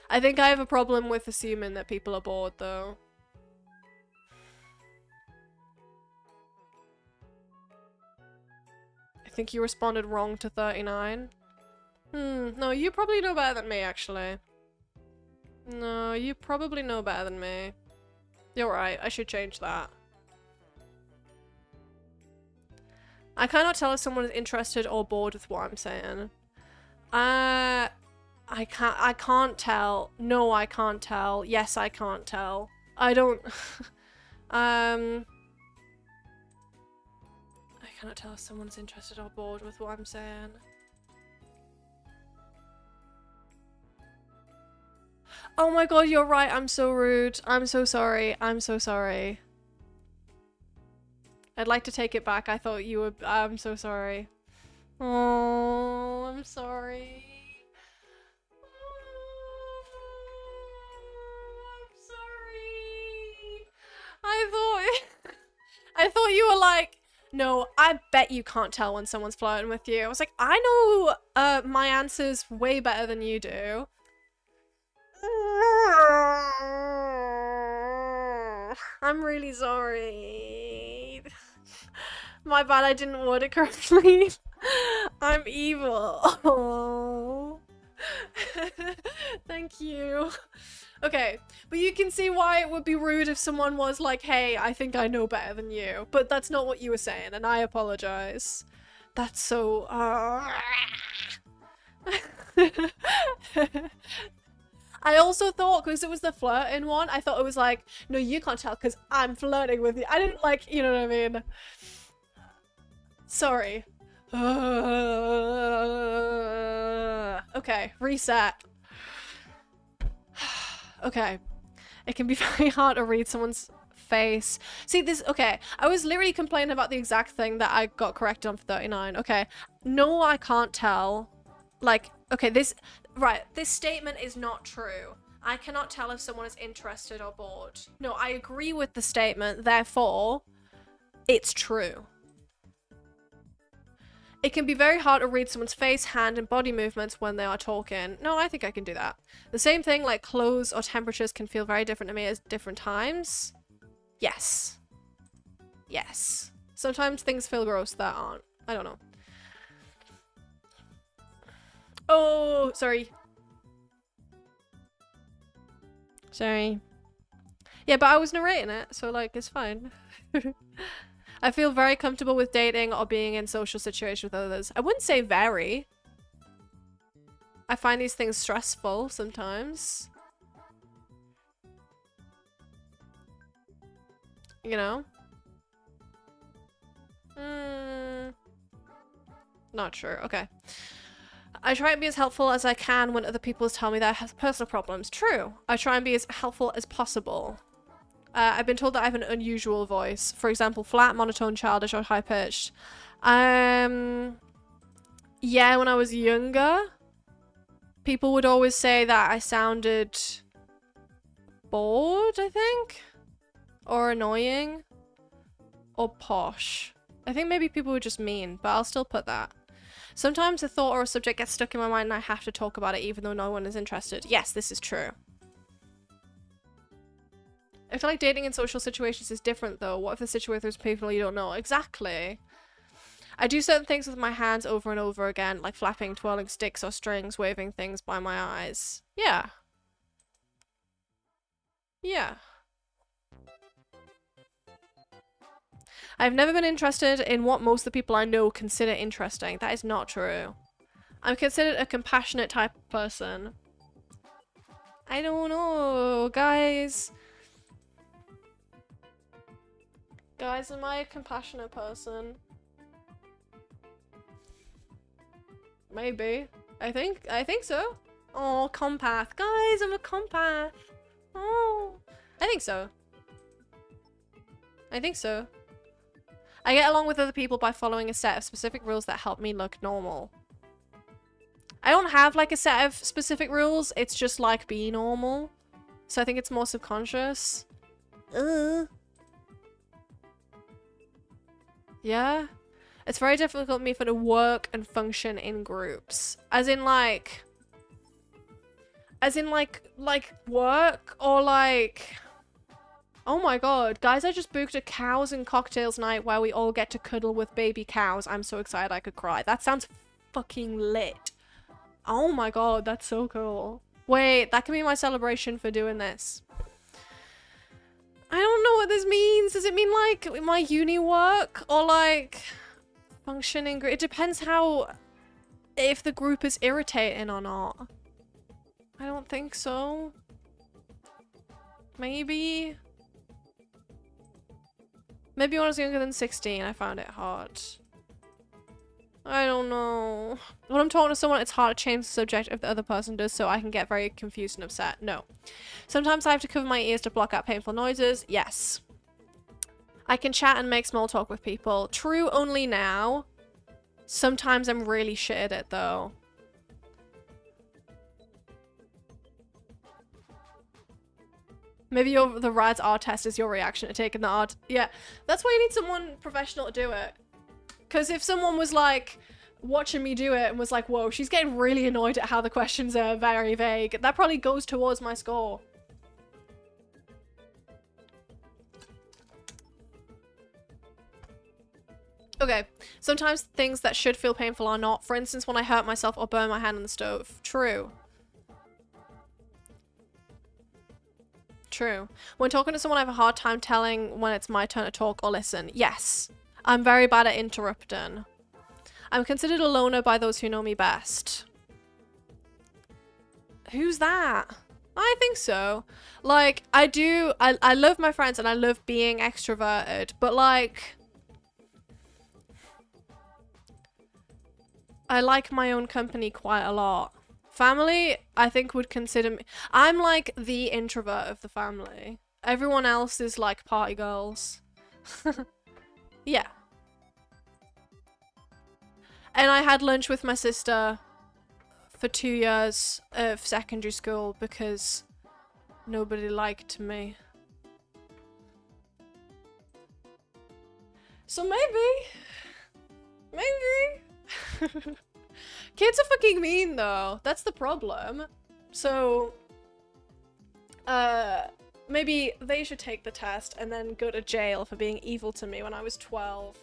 I think I have a problem with assuming that people are bored, though. I think you responded wrong to 39. No, you probably know better than me, actually. No, you probably know better than me. You're right, I should change that. I cannot tell if someone is interested or bored with what I'm saying. I can't tell. No, I can't tell. Yes, I can't tell. I don't... I cannot tell if someone's interested or bored with what I'm saying. Oh my god, you're right. I'm so rude. I'm so sorry. I'm so sorry. I'd like to take it back. I thought you were... I'm so sorry. Oh, I'm sorry. I'm sorry. I thought you were like, no, I bet you can't tell when someone's flirting with you. I was like, I know my answers way better than you do. I'm really sorry. My bad, I didn't word it correctly. I'm evil. Oh. Thank you. Okay, but you can see why it would be rude if someone was like, hey, I think I know better than you. But that's not what you were saying, and I apologize. That's so... I also thought, because it was the flirting one, I thought it was like, no, you can't tell because I'm flirting with you. I didn't like, you know what I mean? Sorry. Okay, reset. Okay. It can be very hard to read someone's face. See this, okay, I was literally complaining about the exact thing that I got corrected on for 39. Okay, no, I can't tell. Like, okay, this statement is not true. I cannot tell if someone is interested or bored. No, I agree with the statement, therefore, it's true. It can be very hard to read someone's face, hand, and body movements when they are talking. No, I think I can do that. The same thing, like clothes or temperatures can feel very different to me at different times. Yes. Yes. Sometimes things feel gross that aren't. I don't know. Oh, sorry. Sorry. Yeah, but I was narrating it, so like, it's fine. I feel very comfortable with dating or being in social situations with others. I wouldn't say very. I find these things stressful sometimes. You know? Not sure. Okay. I try and be as helpful as I can when other people tell me that I have personal problems. True. I try and be as helpful as possible. I've been told that I have an unusual voice. For example, flat, monotone, childish, or high-pitched. Yeah, when I was younger, people would always say that I sounded bored, I think? Or annoying. Or posh. I think maybe people were just mean, but I'll still put that. Sometimes a thought or a subject gets stuck in my mind and I have to talk about it even though no one is interested. Yes, this is true. I feel like dating in social situations is different though. What if the situation with people you don't know? Exactly. I do certain things with my hands over and over again, like flapping, twirling sticks or strings, waving things by my eyes. Yeah. Yeah. I've never been interested in what most of the people I know consider interesting. That is not true. I'm considered a compassionate type of person. I don't know, guys. Guys, am I a compassionate person? Maybe. I think so. Oh, compath. Guys, I'm a compath. Oh. I think so. I think so. I get along with other people by following a set of specific rules that help me look normal. I don't have like a set of specific rules. It's just like be normal. So I think it's more subconscious. Yeah. It's very difficult for me to work and function in groups. As in like work or like, oh my god, guys, I just booked a cows and cocktails night where we all get to cuddle with baby cows. I'm so excited I could cry. That sounds fucking lit. Oh my god, that's so cool. Wait, that can be my celebration for doing this. I don't know what this means. Does it mean like my uni work or like functioning? It depends if the group is irritating or not. I don't think so. Maybe when I was younger than 16, I found it hard. I don't know. When I'm talking to someone, it's hard to change the subject if the other person does, so I can get very confused and upset. No. Sometimes I have to cover my ears to block out painful noises. Yes. I can chat and make small talk with people. True only now. Sometimes I'm really shit at it, though. Maybe the raads-r test is your reaction to taking the art. Yeah, that's why you need someone professional to do it. Because if someone was like watching me do it and was like, whoa, she's getting really annoyed at how the questions are very vague, that probably goes towards my score. Okay, sometimes things that should feel painful are not. For instance, when I hurt myself or burn my hand on the stove. True. True. When talking to someone, I have a hard time telling when it's my turn to talk or listen. Yes. I'm very bad at interrupting. I'm considered a loner by those who know me best. Who's that? I think so. Like, I love my friends and I love being extroverted, but like, I like my own company quite a lot. Family, I think would consider me, I'm like the introvert of the family. Everyone else is like party girls. Yeah. And I had lunch with my sister for 2 years of secondary school because nobody liked me. So maybe. Kids are fucking mean though. That's the problem. So, maybe they should take the test and then go to jail for being evil to me when I was 12.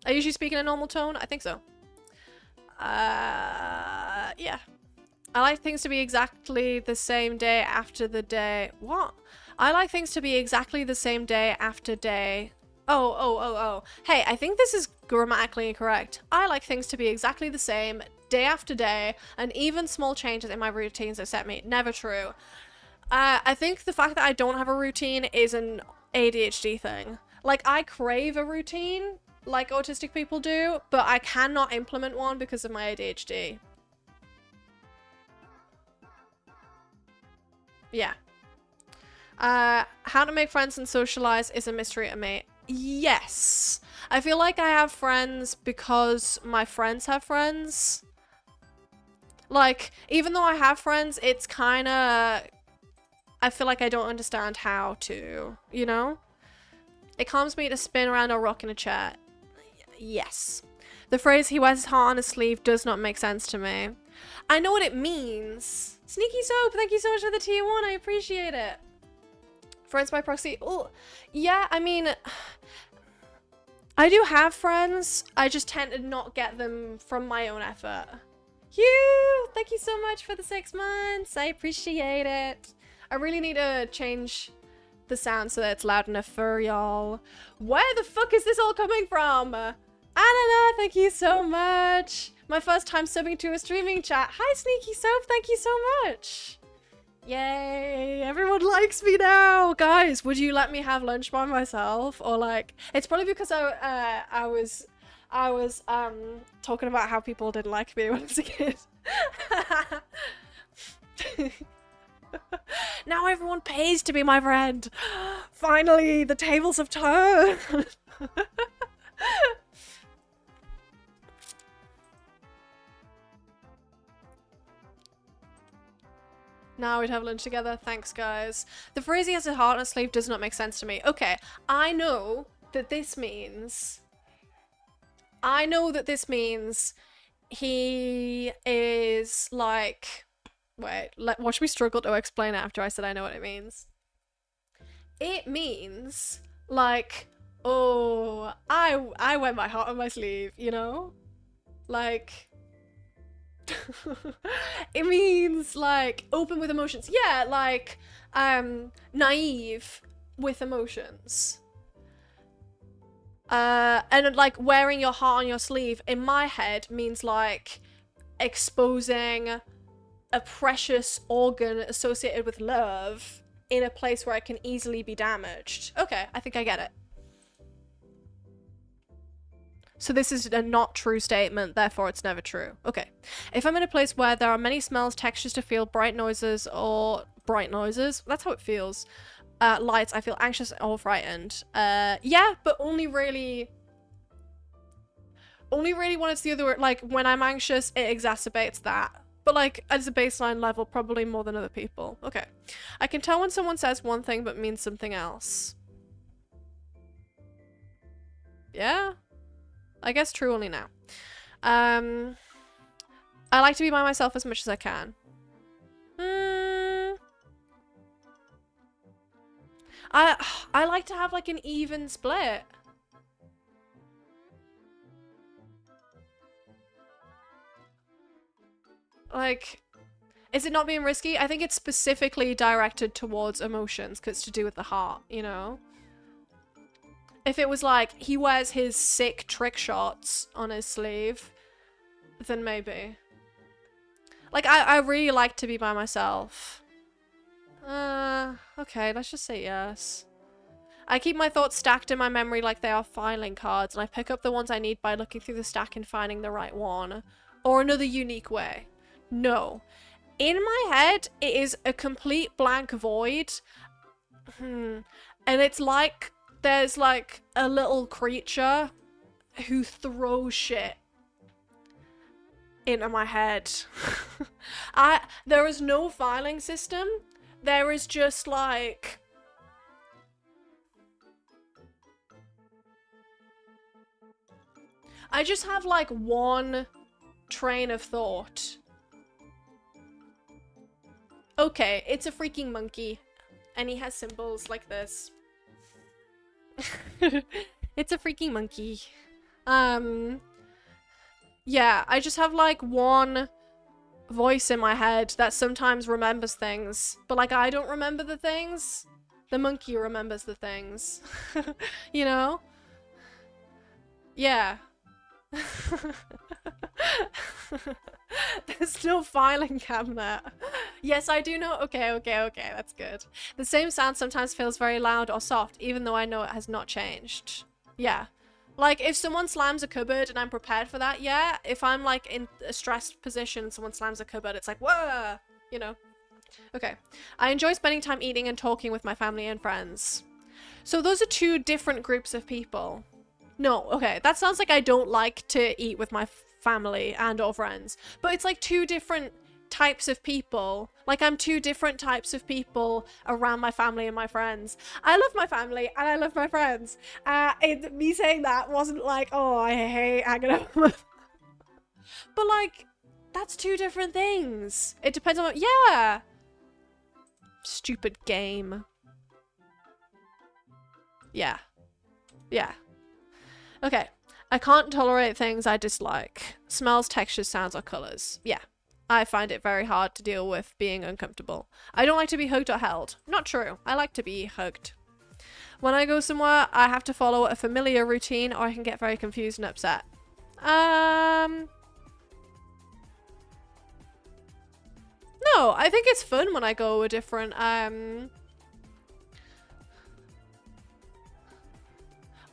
I usually speak in a normal tone? I think so. Yeah. I like things to be exactly the same day after the day. What? I like things to be exactly the same day after day. Oh. Hey, I think this is grammatically incorrect. I like things to be exactly the same day after day, and even small changes in my routines upset me. Never true. I think the fact that I don't have a routine is an ADHD thing. Like, I crave a routine, like autistic people do, but I cannot implement one because of my ADHD. Yeah. How to make friends and socialize is a mystery to me. Yes. I feel like I have friends because my friends have friends. Like, even though I have friends, it's kind of... I feel like I don't understand how to, you know? It calms me to spin around or rock in a chair. Yes. The phrase, he wears his heart on his sleeve, does not make sense to me. I know what it means. Sneaky Soap, thank you so much for the tier 1. I appreciate it. Friends by proxy. Oh, yeah, I mean... I do have friends. I just tend to not get them from my own effort. Hugh, thank you so much for the 6 months. I appreciate it. I really need to change the sound so that it's loud enough for y'all. Where the fuck is this all coming from? Anna, thank you so much. My first time subbing to a streaming chat. Hi, Sneaky Soap. Thank you so much. Yay, everyone likes me now. Guys, would you let me have lunch by myself? Or like, it's probably because I was talking about how people didn't like me when I was a kid. Now everyone pays to be my friend. Finally, the tables have turned. Now we'd have lunch together. Thanks, guys. The phrase he has a heart on his sleeve does not make sense to me. Okay, I know that this means... he is like... Wait, watch me struggle to explain it after I said I know what it means. It means, like, oh, I wear my heart on my sleeve, you know? Like... it means like open with emotions. Yeah, like naive with emotions. And like wearing your heart on your sleeve in my head means like exposing a precious organ associated with love in a place where it can easily be damaged. Okay, I think I get it. So this is a not true statement, therefore it's never true. Okay. If I'm in a place where there are many smells, textures to feel, bright noises, that's how it feels. Lights, I feel anxious or frightened. Yeah, but only really when it's the other way. Like, when I'm anxious, it exacerbates that. But like, as a baseline level, probably more than other people. Okay. I can tell when someone says one thing but means something else. Yeah? I guess true only now. I like to be by myself as much as I can. I like to have like an even split. Like, is it not being risky? I think it's specifically directed towards emotions because it's to do with the heart, you know? If it was like, he wears his sick trick shots on his sleeve, then maybe. Like, I really like to be by myself. Okay, let's just say yes. I keep my thoughts stacked in my memory like they are filing cards, and I pick up the ones I need by looking through the stack and finding the right one. Or another unique way. No. In my head, it is a complete blank void. And it's like there's like a little creature who throws shit into my head. There is no filing system. There is just like I just have like one train of thought. Okay, it's a freaking monkey. And he has symbols like this. It's a freaking monkey. Yeah, I just have like one voice in my head that sometimes remembers things. But like I don't remember the things. The monkey remembers the things. You know? Yeah. There's no filing cabinet. Yes, I do know. Okay, that's good. The same sound sometimes feels very loud or soft, even though I know it has not changed. Yeah. Like, if someone slams a cupboard and I'm prepared for that, yeah. If I'm, like, in a stressed position, someone slams a cupboard, it's like, whoa! You know? Okay. I enjoy spending time eating and talking with my family and friends. So those are two different groups of people. No, okay, that sounds like I don't like to eat with my family and or friends. But it's like two different types of people. Like I'm two different types of people around my family and my friends. I love my family and I love my friends. Me saying that wasn't like, oh, I hate hanging out with But like, that's two different things. It depends on what, yeah. Stupid game. Yeah. Yeah. Okay. I can't tolerate things I dislike. Smells, textures, sounds, or colors. Yeah. I find it very hard to deal with being uncomfortable. I don't like to be hugged or held. Not true. I like to be hugged. When I go somewhere, I have to follow a familiar routine or I can get very confused and upset. No, I think it's fun when I go a different,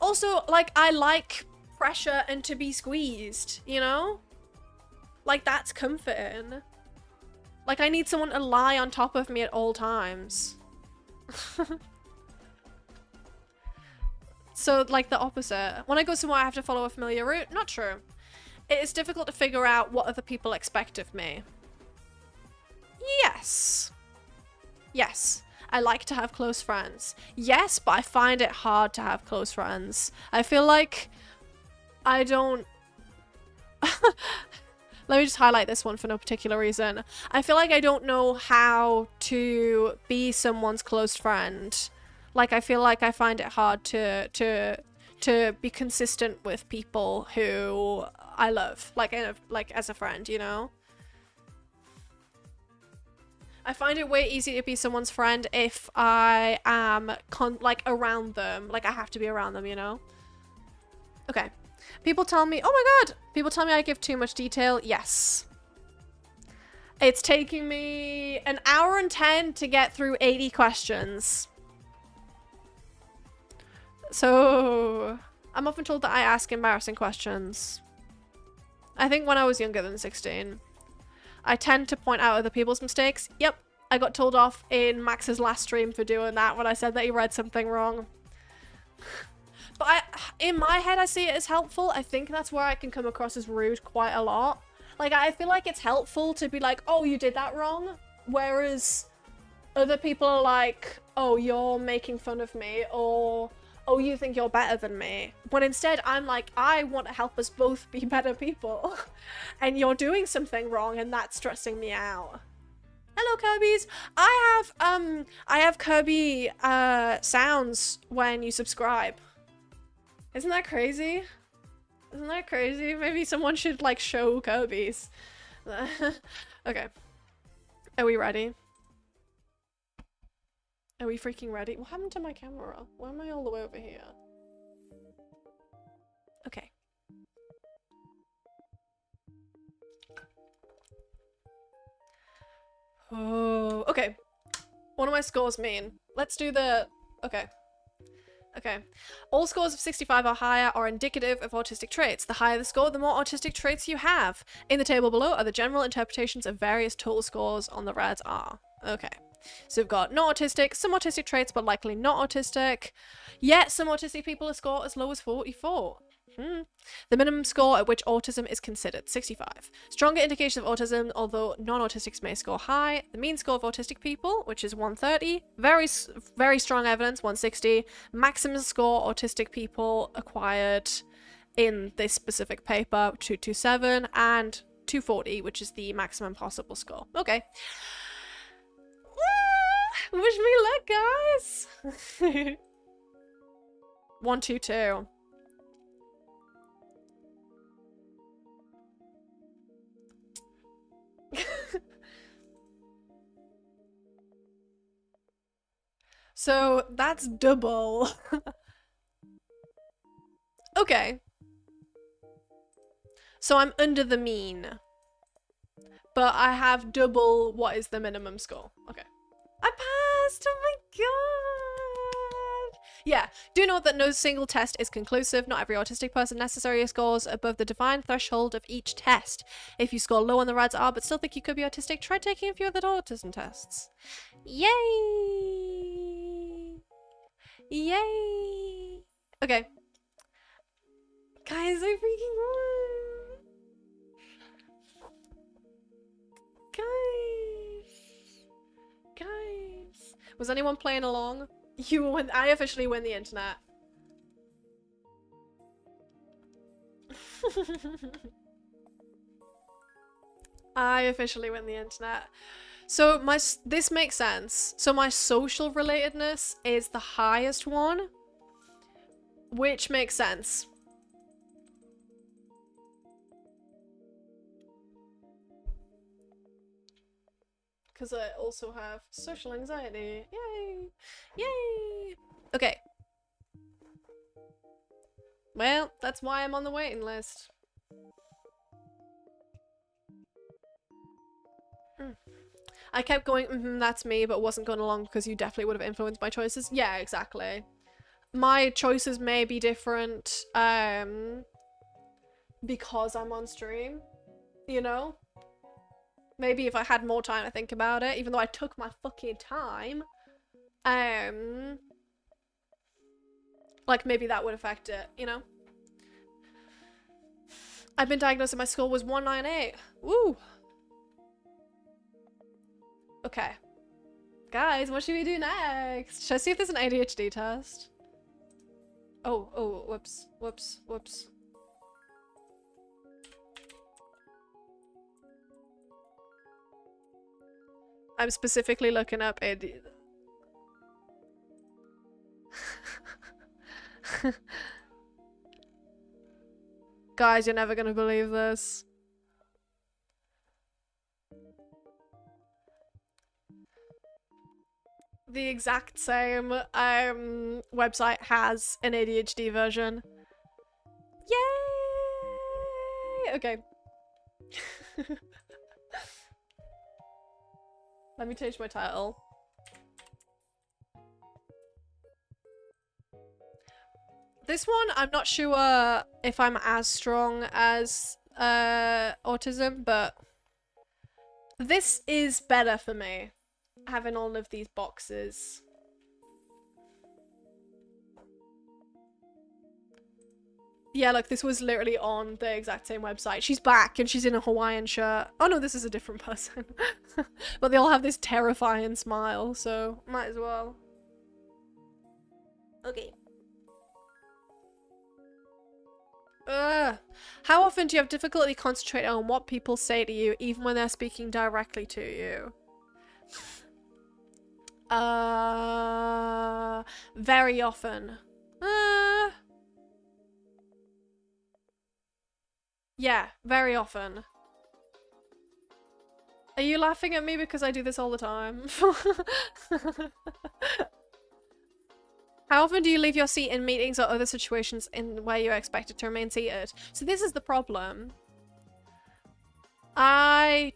Also, like, I like pressure and to be squeezed, you know? Like, that's comforting. Like, I need someone to lie on top of me at all times. So, like, the opposite. When I go somewhere, I have to follow a familiar route. Not true. It is difficult to figure out what other people expect of me. Yes. Yes. I like to have close friends. Yes, but I find it hard to have close friends. I feel like I don't... Let me just highlight this one for no particular reason. I feel like I don't know how to be someone's close friend. Like, I feel like I find it hard to be consistent with people who I love. Like, as a friend, you know? I find it way easier to be someone's friend if I am, like, around them. Like, I have to be around them, you know? Okay. People tell me, oh my god! People tell me I give too much detail. Yes. It's taking me an hour and 10 to get through 80 questions. So, I'm often told that I ask embarrassing questions. I think when I was younger than 16. I tend to point out other people's mistakes. Yep, I got told off in Max's last stream for doing that when I said that he read something wrong. But in my head, I see it as helpful. I think that's where I can come across as rude quite a lot. Like, I feel like it's helpful to be like, oh, you did that wrong. Whereas other people are like, oh, you're making fun of me, or oh, you think you're better than me. When instead I'm like, I want to help us both be better people. And you're doing something wrong and that's stressing me out. Hello, Kirby's. I have Kirby sounds when you subscribe. Isn't that crazy? Isn't that crazy? Maybe someone should like show Kirby's. Okay. Are we ready? Are we freaking ready? What happened to my camera? Why am I all the way over here? Okay. Oh, okay. What do my scores mean? Let's do the... Okay. Okay. All scores of 65 or higher are indicative of autistic traits. The higher the score, the more autistic traits you have. In the table below are the general interpretations of various total scores on the raads-r. Okay. So we've got not autistic, some autistic traits, but likely not autistic. Yet some autistic people score as low as 44. The minimum score at which autism is considered, 65. Stronger indications of autism, although non-autistics may score high. The mean score of autistic people, which is 130. Very strong evidence, 160. Maximum score autistic people acquired in this specific paper, 227. And 240, which is the maximum possible score. Okay. Wish me luck, guys! 122. So that's double. Okay. So I'm under the mean. But I have double what is the minimum score. Okay. I passed! Oh my god! Yeah, do note that no single test is conclusive. Not every autistic person necessarily scores above the defined threshold of each test. If you score low on the raads-r but still think you could be autistic, try taking a few other autism tests. Yay! Yay! Okay. Guys, I freaking won! Guys. Was anyone playing along? You win. I officially win the internet. I officially win the internet. So this makes sense. So my social relatedness is the highest one, which makes sense. Because I also have social anxiety. Yay! Yay! Okay. Well, that's why I'm on the waiting list. I kept going, that's me, but wasn't going along because you definitely would have influenced my choices. Yeah, exactly. My choices may be different, because I'm on stream, you know? Maybe if I had more time to think about it, even though I took my fucking time, like maybe that would affect it, you know? I've been diagnosed and my score was 198. Woo! Okay. Guys, what should we do next? Should I see if there's an ADHD test? Oh, whoops. I'm specifically looking up ADHD. Guys, you're never gonna believe this. The exact same website has an ADHD version. Yay! Okay. Let me change my title. This one, I'm not sure if I'm as strong as autism, but this is better for me, having all of these boxes. Yeah, look, this was literally on the exact same website. She's back and she's in a Hawaiian shirt. Oh no, this is a different person. But they all have this terrifying smile, so might as well. Okay. How often do you have difficulty concentrating on what people say to you, even when they're speaking directly to you? Very often. Yeah, very often. Are you laughing at me because I do this all the time? How often do you leave your seat in meetings or other situations in where you're expected to remain seated? So this is the problem. I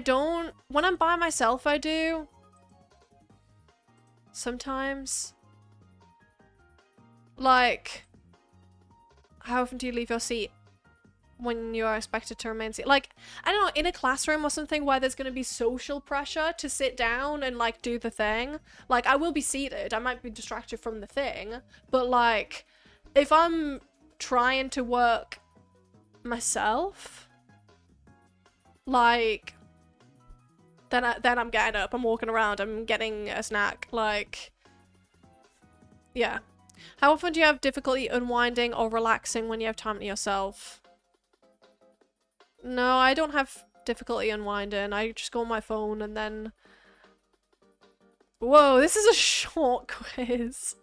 don't. When I'm by myself, I do. sometimes. Like, how often do you leave your seat when you are expected to remain seated? Like, I don't know, in a classroom or something where there's going to be social pressure to sit down and, like, do the thing. Like, I will be seated. I might be distracted from the thing. But, like, if I'm trying to work myself, like, then I'm getting up. I'm walking around. I'm getting a snack. Like, yeah. How often do you have difficulty unwinding or relaxing when you have time to yourself? No, I don't have difficulty unwinding. I just go on my phone and then... Whoa, this is a short quiz.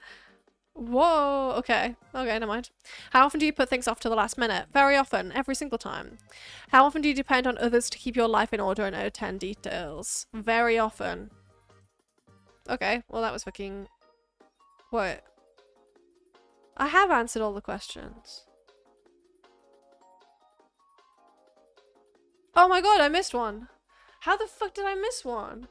Whoa, okay. Okay, never mind. How often do you put things off to the last minute? Very often. Every single time. How often do you depend on others to keep your life in order and attend details? Very often. Okay, well that was fucking... What? I have answered all the questions. Oh my god, I missed one. How the fuck did I miss one?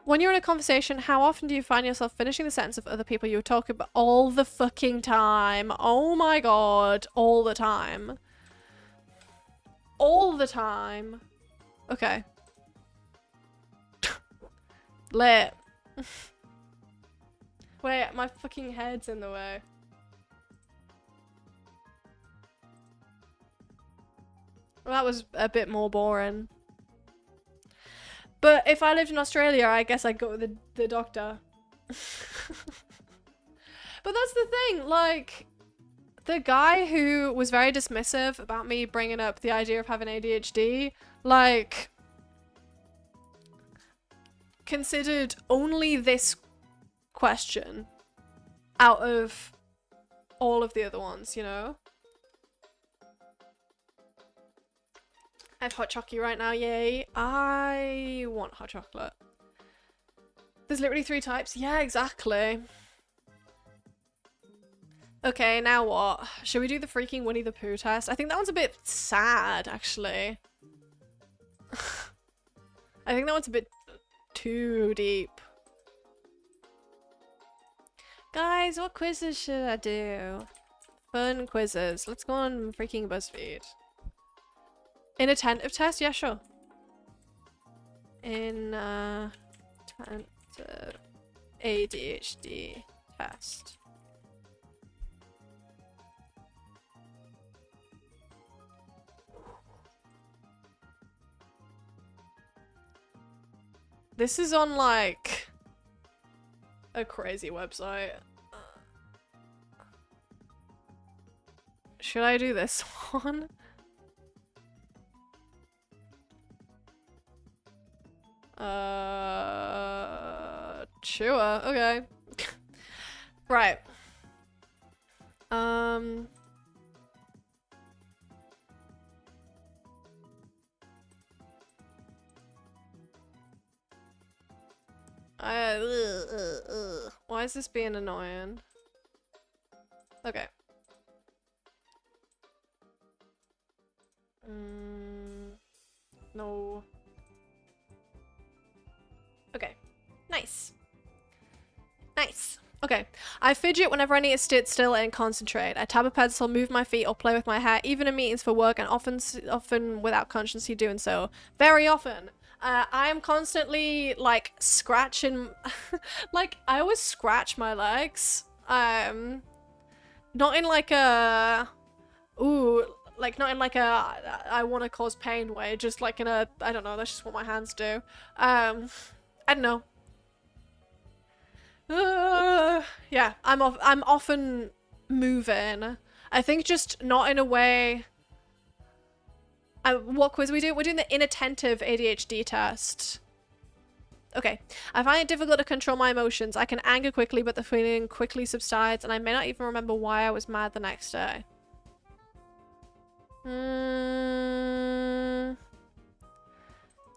When you're in a conversation, how often do you find yourself finishing the sentence of other people you were talking about? All the fucking time. Oh my god. All the time. All the time. Okay. Lit. Wait, my fucking head's in the way. Well, that was a bit more boring. But if I lived in Australia, I guess I'd go to the doctor. But that's the thing, like, the guy who was very dismissive about me bringing up the idea of having ADHD, like, considered only this question out of all of the other ones, you know? I have hot chocolate right now, yay. I want hot chocolate. There's literally 3 types. Yeah, exactly. Okay, now what? Should we do the freaking Winnie the Pooh test? I think that one's a bit sad, actually. I think that one's a bit too deep. Guys, what quizzes should I do? Fun quizzes. Let's go on freaking BuzzFeed. Inattentive test? Yeah, sure. Inattentive ADHD test. This is on, like, a crazy website. Should I do this one? Sure, okay. Right. Why is this being annoying? Okay. No. Okay. Nice. Nice. Okay. I fidget whenever I need to sit still and concentrate. I tap a pencil, move my feet, or play with my hair, even in meetings for work, and often without consciously doing so. Very often. I am constantly, like, scratching... like, I always scratch my legs. Not in, like, a... Ooh, like, not in, like, a... I want to cause pain way. Just, like, in a... I don't know, that's just what my hands do. I don't know. Yeah, I'm often moving. I think just not in a way... what quiz are we doing? We're doing the inattentive ADHD test. Okay. I find it difficult to control my emotions. I can anger quickly, but the feeling quickly subsides, and I may not even remember why I was mad the next day.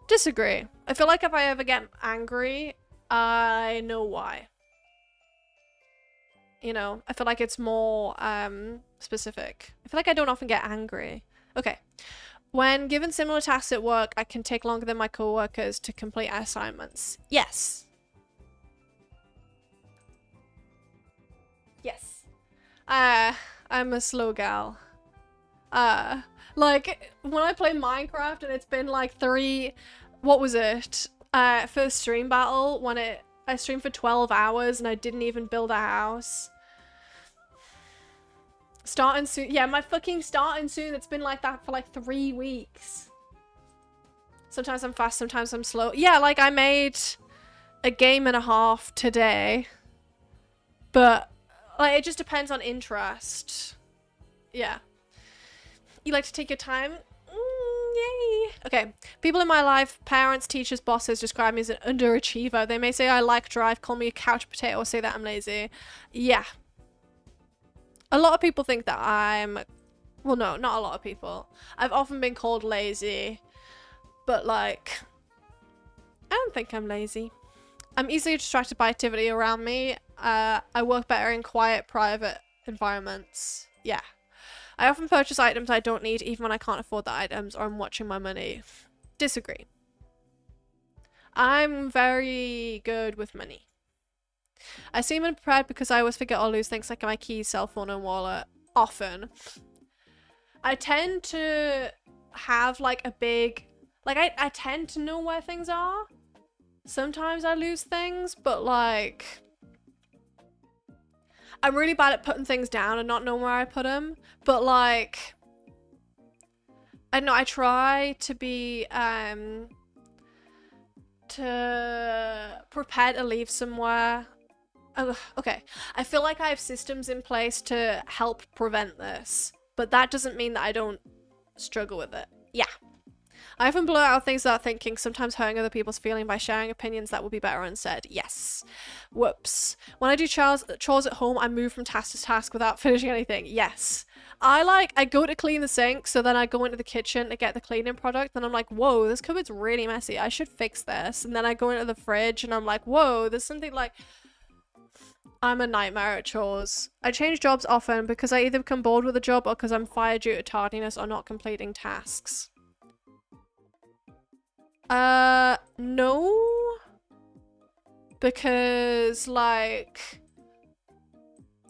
Disagree. I feel like if I ever get angry, I know why. You know, I feel like it's more specific. I feel like I don't often get angry. Okay. When given similar tasks at work, I can take longer than my coworkers to complete assignments. Yes. I'm a slow gal. Like, when I play Minecraft and it's been like what was it? First stream battle, when I streamed for 12 hours and I didn't even build a house. Starting soon. Yeah, my fucking starting soon. It's been like that for like 3 weeks. Sometimes I'm fast, sometimes I'm slow. Yeah, like I made a game and a half today. But like it just depends on interest. Yeah. You like to take your time? Yay. Okay. People in my life, parents, teachers, bosses, describe me as an underachiever. They may say I like drive, call me a couch potato, or say that I'm lazy. Yeah. A lot of people think that I'm... Well, no, not a lot of people. I've often been called lazy. But, like... I don't think I'm lazy. I'm easily distracted by activity around me. I work better in quiet, private environments. Yeah. I often purchase items I don't need even when I can't afford the items or I'm watching my money. Disagree. I'm very good with money. I seem unprepared because I always forget or lose things like my keys, cell phone, and wallet. Often. I tend to have like a big... Like I tend to know where things are. Sometimes I lose things, but like... I'm really bad at putting things down and not knowing where I put them. But like... I don't know, I try to be... prepare to leave somewhere. Oh, okay. I feel like I have systems in place to help prevent this. But that doesn't mean that I don't struggle with it. Yeah. I often blur out things without thinking, sometimes hurting other people's feelings by sharing opinions that would be better unsaid. Yes. Whoops. When I do chores at home, I move from task to task without finishing anything. Yes. I go to clean the sink, so then I go into the kitchen to get the cleaning product, and I'm like, whoa, this cupboard's really messy. I should fix this. And then I go into the fridge, and I'm like, whoa, there's something like... I'm a nightmare at chores. I change jobs often because I either become bored with a job or because I'm fired due to tardiness or not completing tasks. No. Because, like,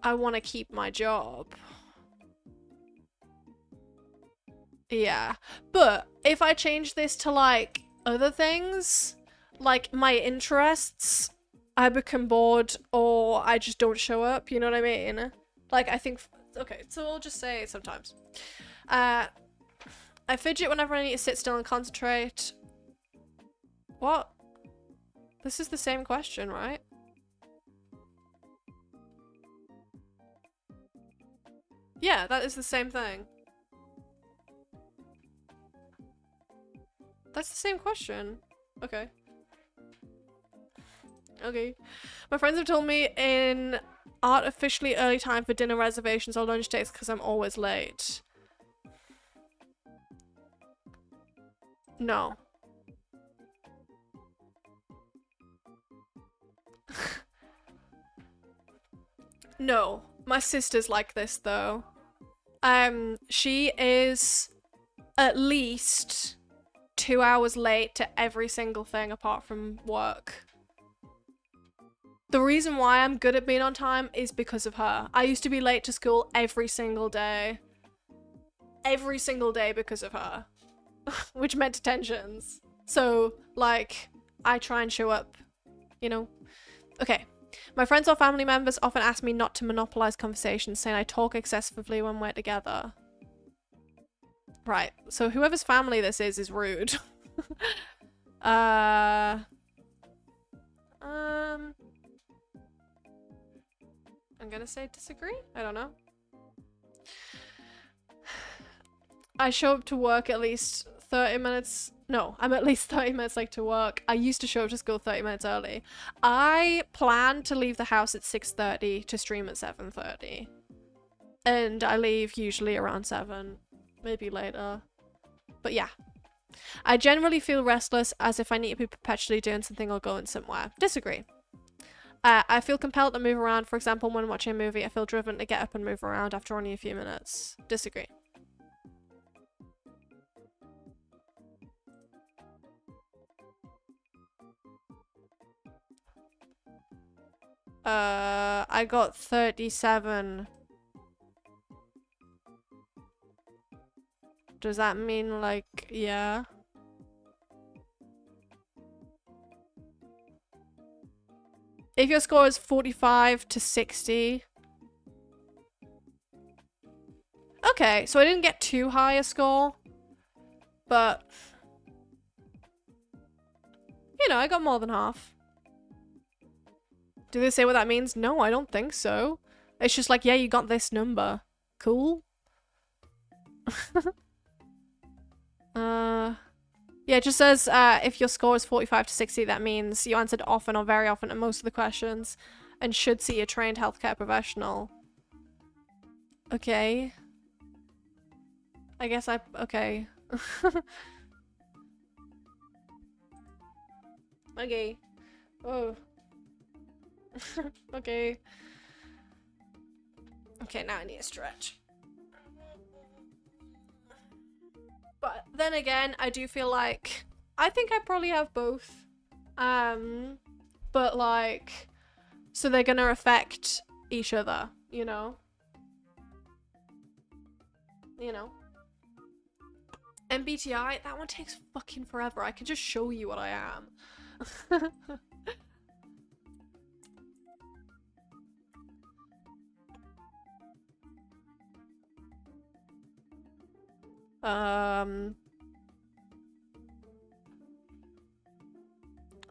I want to keep my job. Yeah. But if I change this to, like, other things, like my interests, I become bored or I just don't show up, you know what I mean? Like, I think... Okay, so I'll just say sometimes. I fidget whenever I need to sit still and concentrate. What? This is the same question, right? Yeah, that is the same thing. That's the same question. Okay. Okay. My friends have told me in artificially early time for dinner reservations or lunch dates because I'm always late. No. No. My sister's like this though. She is at least 2 hours late to every single thing apart from work. The reason why I'm good at being on time is because of her. I used to be late to school every single day. Every single day because of her. Which meant detentions. So, like, I try and show up, you know? Okay. My friends or family members often ask me not to monopolize conversations, saying I talk excessively when we're together. Right. So whoever's family this is rude. I'm gonna say disagree? I don't know. I show up to work at least 30 minutes. No, I'm at least 30 minutes late to work. I used to show up to school 30 minutes early. I plan to leave the house at 6:30 to stream at 7:30. And I leave usually around 7. Maybe later. But yeah. I generally feel restless as if I need to be perpetually doing something or going somewhere. Disagree. I feel compelled to move around. For example, when watching a movie, I feel driven to get up and move around after only a few minutes. Disagree. I got 37. Does that mean, like, yeah? If your score is 45 to 60. Okay, so I didn't get too high a score. But, you know, I got more than half. Do they say what that means? No, I don't think so. It's just like, yeah, you got this number. Cool. Yeah, it just says if your score is 45 to 60, that means you answered often or very often to most of the questions and should see a trained healthcare professional. Okay. I guess okay. Okay. Oh. Okay. Okay, now I need a stretch. But then again, I do feel like I think I probably have both. But like, so they're gonna affect each other, you know? You know? MBTI, that one takes fucking forever. I can just show you what I am.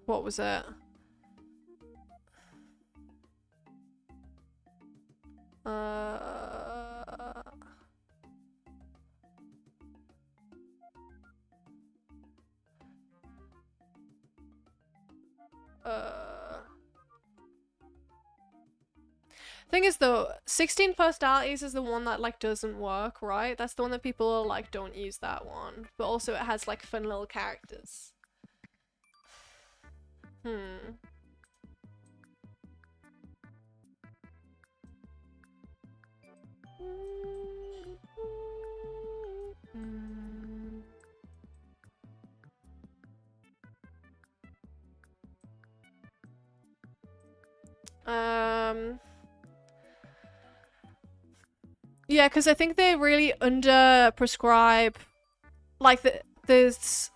What was it? Thing is though, 16 personalities is the one that like doesn't work, right? That's the one that people are like, don't use that one. But also it has like fun little characters. Yeah, because I think they really under-prescribe, like, there's,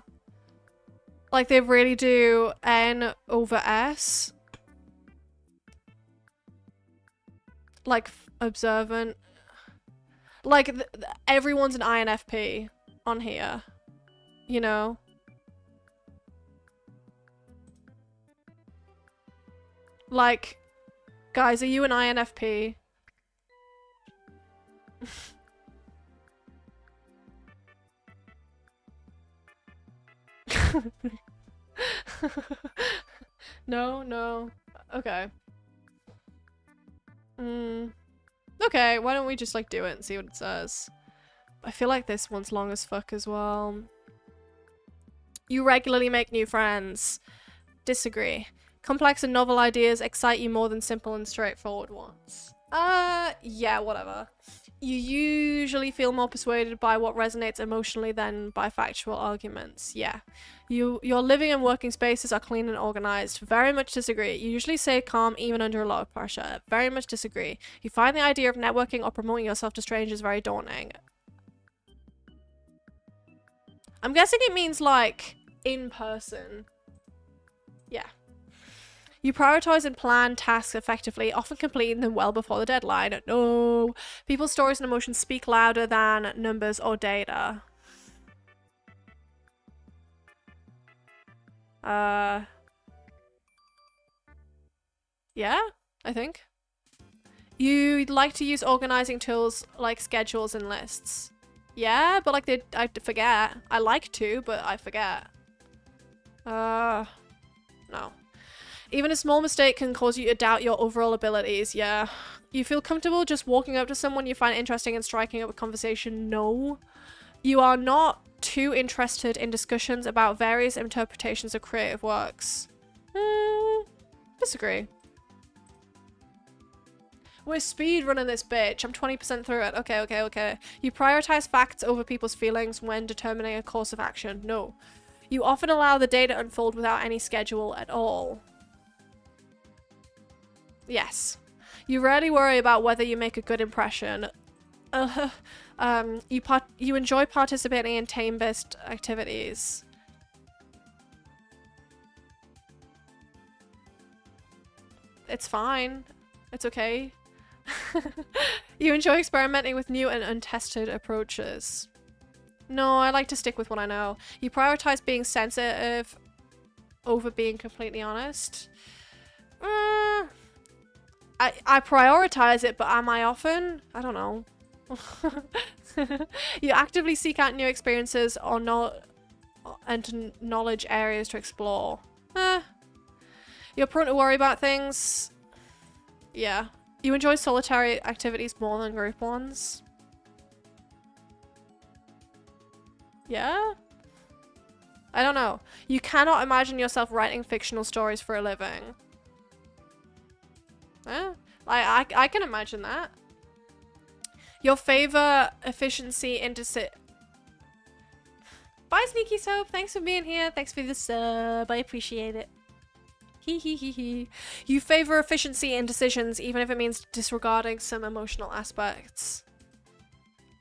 like, they really do N over S. Like, observant. Like, everyone's an INFP on here, you know? Like, guys, are you an INFP? No. Okay. Okay, why don't we just like do it and see what it says? I feel like this one's long as fuck as well. You regularly make new friends. Disagree. Complex and novel ideas excite you more than simple and straightforward ones. Yeah, whatever. You usually feel more persuaded by what resonates emotionally than by factual arguments. Yeah. Your living and working spaces are clean and organized. Very much disagree. You usually stay calm even under a lot of pressure. Very much disagree. You find the idea of networking or promoting yourself to strangers very daunting. I'm guessing it means like in person. Yeah. You prioritize and plan tasks effectively, often completing them well before the deadline. No. People's stories and emotions speak louder than numbers or data. Yeah, I think. You'd like to use organizing tools like schedules and lists. Yeah, but like I forget. I like to, but I forget. No. Even a small mistake can cause you to doubt your overall abilities, yeah. You feel comfortable just walking up to someone you find interesting and striking up a conversation? No. You are not too interested in discussions about various interpretations of creative works. Disagree. We're speed running this bitch. I'm 20% through it. Okay. You prioritize facts over people's feelings when determining a course of action? No. You often allow the day to unfold without any schedule at all. Yes. You rarely worry about whether you make a good impression. You enjoy participating in team-based activities. It's fine. It's okay. You enjoy experimenting with new and untested approaches. No, I like to stick with what I know. You prioritize being sensitive over being completely honest. I prioritize it, but am I often? I don't know. You actively seek out new experiences or and knowledge areas to explore. You're prone to worry about things. Yeah. You enjoy solitary activities more than group ones. Yeah? I don't know. You cannot imagine yourself writing fictional stories for a living. I can imagine that. Your favor efficiency Bye, Sneaky Soap. Thanks for being here. Thanks for the sub. I appreciate it. Hee hee hee hee. You favor efficiency in decisions, even if it means disregarding some emotional aspects.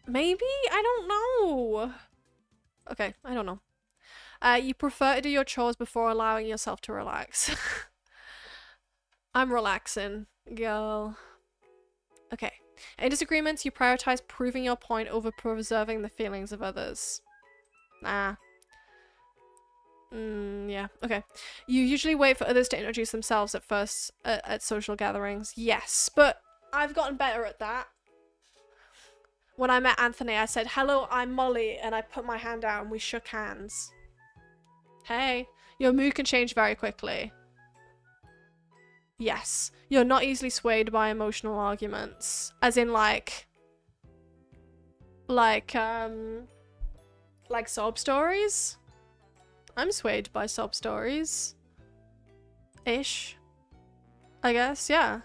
Maybe? I don't know. Okay, I don't know. You prefer to do your chores before allowing yourself to relax. I'm relaxing, girl. Okay. In disagreements, you prioritize proving your point over preserving the feelings of others. Nah. Yeah, okay. You usually wait for others to introduce themselves at first at social gatherings. Yes, but I've gotten better at that. When I met Anthony, I said, "Hello, I'm Molly," and I put my hand out and we shook hands. Hey, your mood can change very quickly. Yes, you're not easily swayed by emotional arguments. As in like sob stories? I'm swayed by sob stories. Ish. I guess, yeah.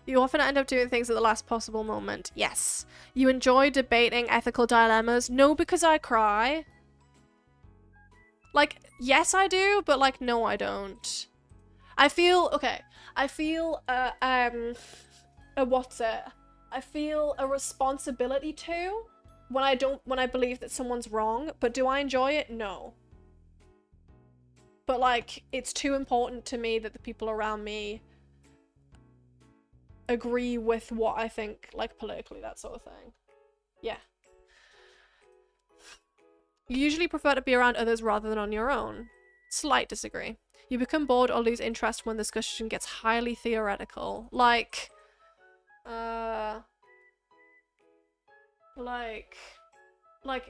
You often end up doing things at the last possible moment. Yes. You enjoy debating ethical dilemmas. No, because I cry. Like, yes I do, but like, no I don't. I feel, okay. I feel, what's it? I feel a responsibility to when I believe that someone's wrong, but do I enjoy it? No. But like, it's too important to me that the people around me agree with what I think, like politically, that sort of thing. Yeah. You usually prefer to be around others rather than on your own. Slight disagree. You become bored or lose interest when the discussion gets highly theoretical. Like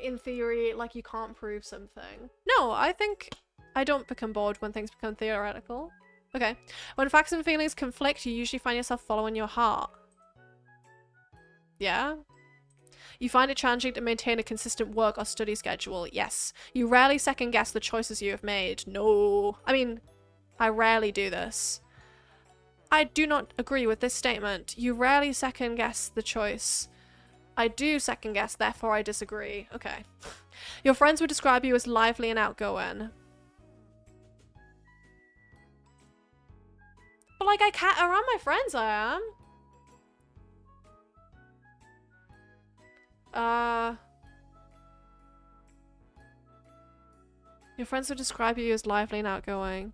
in theory, like you can't prove something. No, I think I don't become bored when things become theoretical. Okay. When facts and feelings conflict, you usually find yourself following your heart. Yeah? You find it challenging to maintain a consistent work or study schedule. Yes. You rarely second guess the choices you have made. No. I mean, I rarely do this. I do not agree with this statement. You rarely second guess the choice. I do second guess, therefore I disagree. Okay. Your friends would describe you as lively and outgoing. But like, I can't, around my friends I am. Your friends would describe you as lively and outgoing.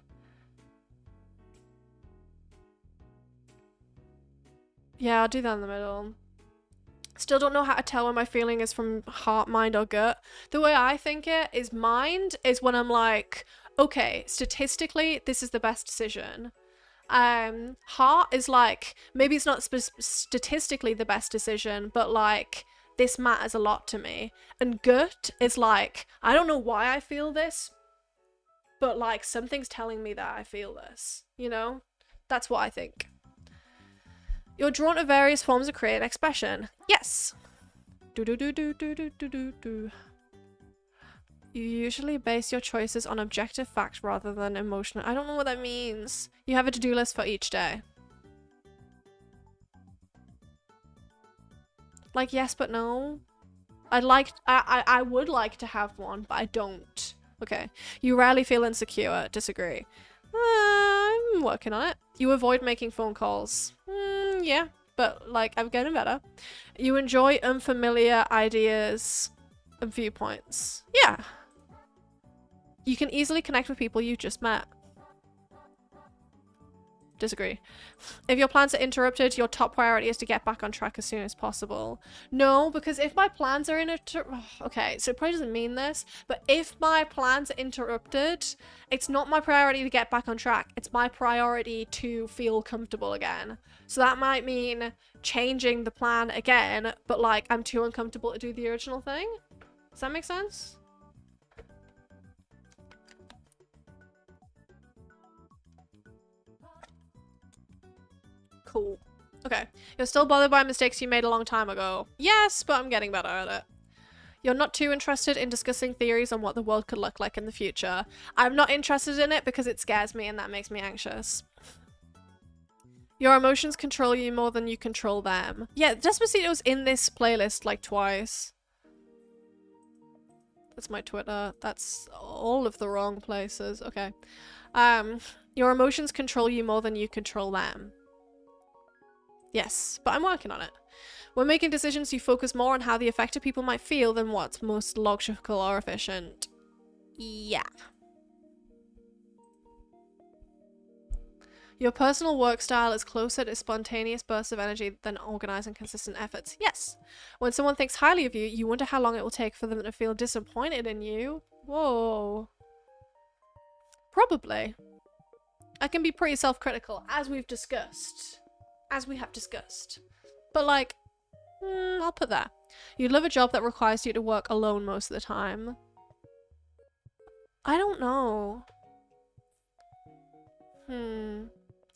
Yeah, I'll do that in the middle. Still don't know how to tell when my feeling is from heart, mind, or gut. The way I think it is mind is when I'm like, okay, statistically, this is the best decision. Heart is like, maybe it's not statistically the best decision, but like, this matters a lot to me. And gut is like, I don't know why I feel this, but like, something's telling me that I feel this, you know? That's what I think. You're drawn to various forms of creative expression. Yes. Do. You usually base your choices on objective facts rather than emotional. I don't know what that means. You have a to-do list for each day. Like, yes, but no. I would like to have one, but I don't. Okay. You rarely feel insecure. Disagree. I'm working on it. You avoid making phone calls. Yeah. but like I'm getting better. You enjoy unfamiliar ideas and viewpoints. Yeah. You can easily connect with people you just met. Disagree. If your plans are interrupted, your top priority is to get back on track as soon as possible. No, because if my plans are okay, so it probably doesn't mean this, but if my plans are interrupted, it's not my priority to get back on track. It's my priority to feel comfortable again. So that might mean changing the plan again, but like I'm too uncomfortable to do the original thing. Does that make sense? Cool. Okay. You're still bothered by mistakes you made a long time ago. Yes, but I'm getting better at it. You're not too interested in discussing theories on what the world could look like in the future. I'm not interested in it because it scares me and that makes me anxious. Your emotions control you more than you control them. Yeah, Despacito's in this playlist like twice. That's my Twitter. That's all of the wrong places. Okay. Your emotions control you more than you control them. Yes, but I'm working on it. When making decisions, you focus more on how the affected people might feel than what's most logical or efficient. Yeah. Your personal work style is closer to spontaneous bursts of energy than organized and consistent efforts. Yes. When someone thinks highly of you, you wonder how long it will take for them to feel disappointed in you. Whoa. Probably. I can be pretty self-critical, as we've discussed. As we have discussed. But like, I'll put that. You'd love a job that requires you to work alone most of the time. I don't know.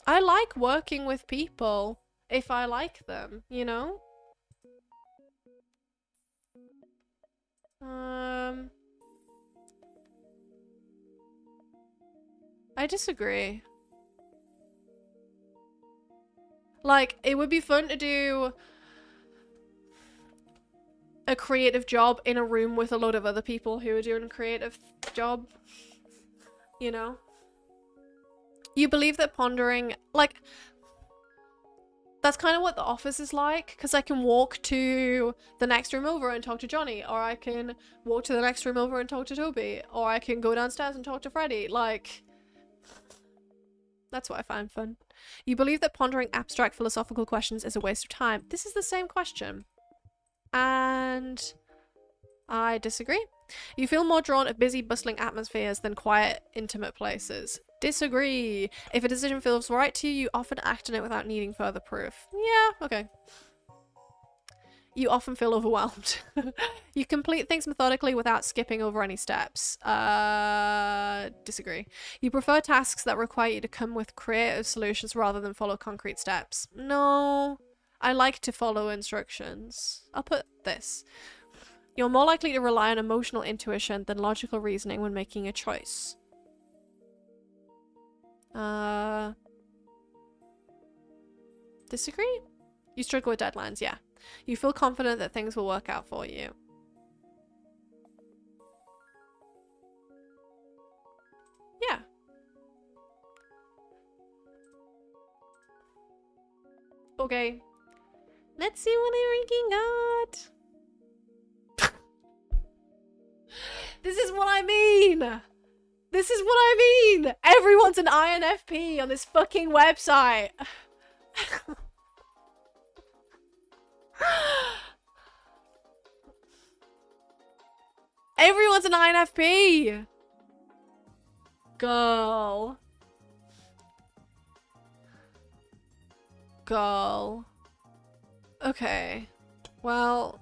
I like working with people if I like them, you know? I disagree. Like, it would be fun to do a creative job in a room with a load of other people who are doing a creative job. You know? You believe that pondering, like, that's kind of what The Office is like, because I can walk to the next room over and talk to Johnny, or I can walk to the next room over and talk to Toby, or I can go downstairs and talk to Freddie. Like, that's what I find fun. You believe that pondering abstract philosophical questions is a waste of time. This is the same question. And I disagree. You feel more drawn to busy, bustling atmospheres than quiet, intimate places. Disagree. If a decision feels right to you, you often act on it without needing further proof. Yeah, okay. You often feel overwhelmed. You complete things methodically without skipping over any steps. Disagree. You prefer tasks that require you to come with creative solutions rather than follow concrete steps. No, I like to follow instructions. I'll put this. You're more likely to rely on emotional intuition than logical reasoning when making a choice. Disagree? You struggle with deadlines, yeah. You feel confident that things will work out for you. Yeah. Okay. Let's see what I'm ranking got. This is what I mean! This is what I mean! Everyone's an INFP on this fucking website! Everyone's an INFP! Girl. Girl. Okay. Well...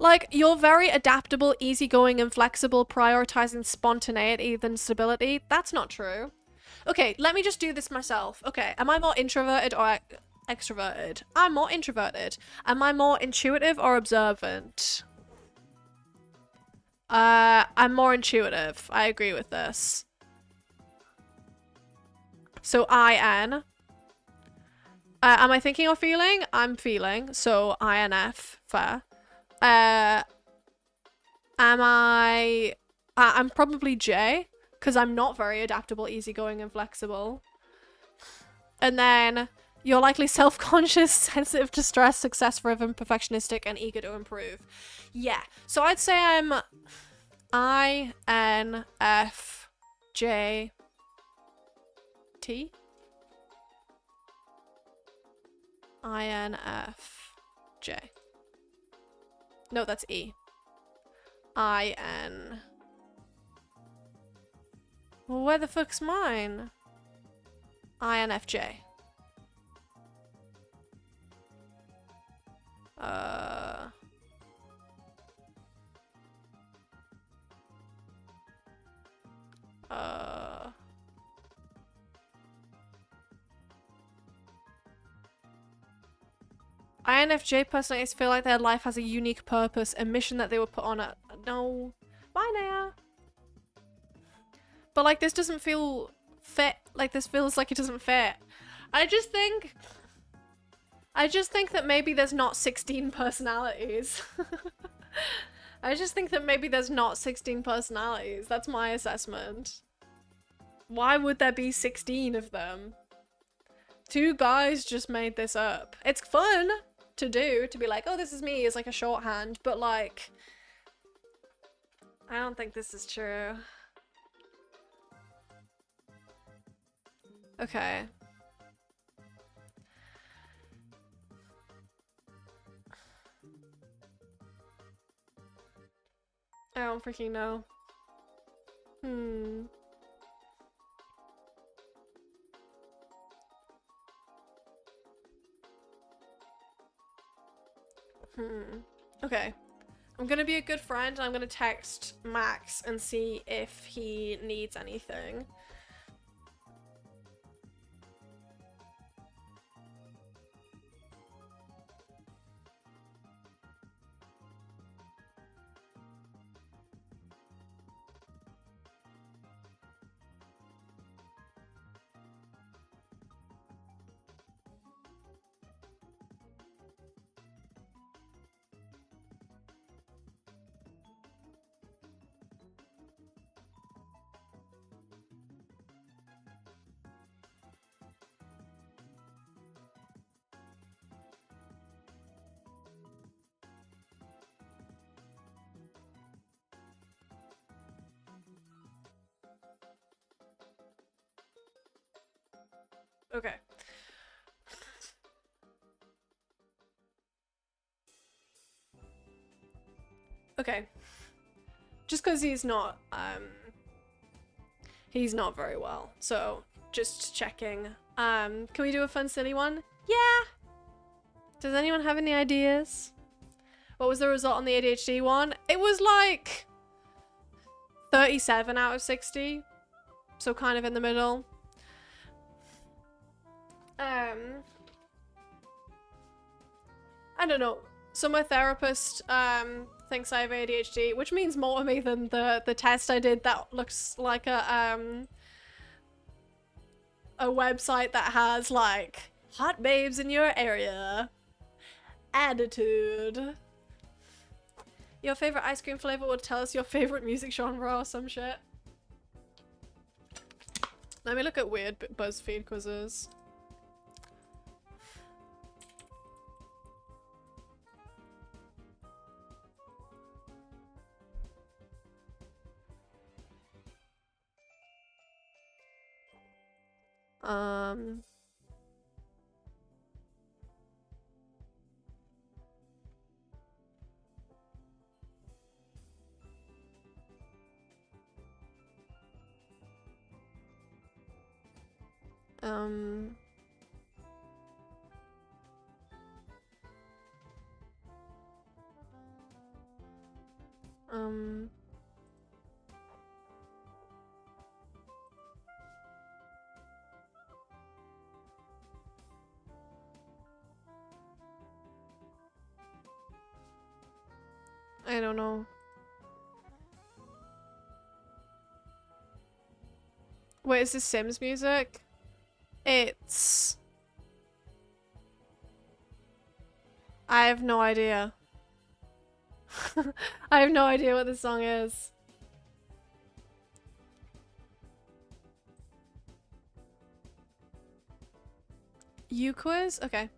Like, you're very adaptable, easygoing, and flexible, prioritizing spontaneity than stability. That's not true. Okay, let me just do this myself. Okay, am I more introverted or extroverted? I'm more introverted. Am I more intuitive or observant? I'm more intuitive. I agree with this. So IN. Am I thinking or feeling? I'm feeling. So INF, fair. Am I... I'm probably J, because I'm not very adaptable, easygoing, and flexible. And then you're likely self-conscious, sensitive to stress, success-driven, perfectionistic, and eager to improve. Yeah. So I'd say I'm INFJ. INFJ. No, that's E. IN. Well, where the fuck's mine? INFJ. INFJ personalities feel like their life has a unique purpose, a mission that they were put on. No. Bye, Naya. But like, this doesn't feel fit. Like, this feels like it doesn't fit. I just think that maybe there's not 16 personalities. I just think that maybe there's not 16 personalities. That's my assessment. Why would there be 16 of them? Two guys just made this up. It's fun to do, to be like, oh, this is me, as like a shorthand, but like, I don't think this is true. Okay. I don't freaking know. Okay. I'm gonna be a good friend and I'm gonna text Max and see if he needs anything. Okay. Okay. Just because he's not very well. So, just checking. Can we do a fun silly one? Yeah! Does anyone have any ideas? What was the result on the ADHD one? It was like 37 out of 60. So kind of in the middle. I don't know. So my therapist thinks I have ADHD, which means more to me than the test I did that looks like a website that has like hot babes in your area. Attitude. Your favorite ice cream flavor would tell us your favorite music genre or some shit. Let me look at weird BuzzFeed quizzes. I don't know. Wait, is this Sims music? It's I have no idea. I have no idea what this song is. You quiz? Okay.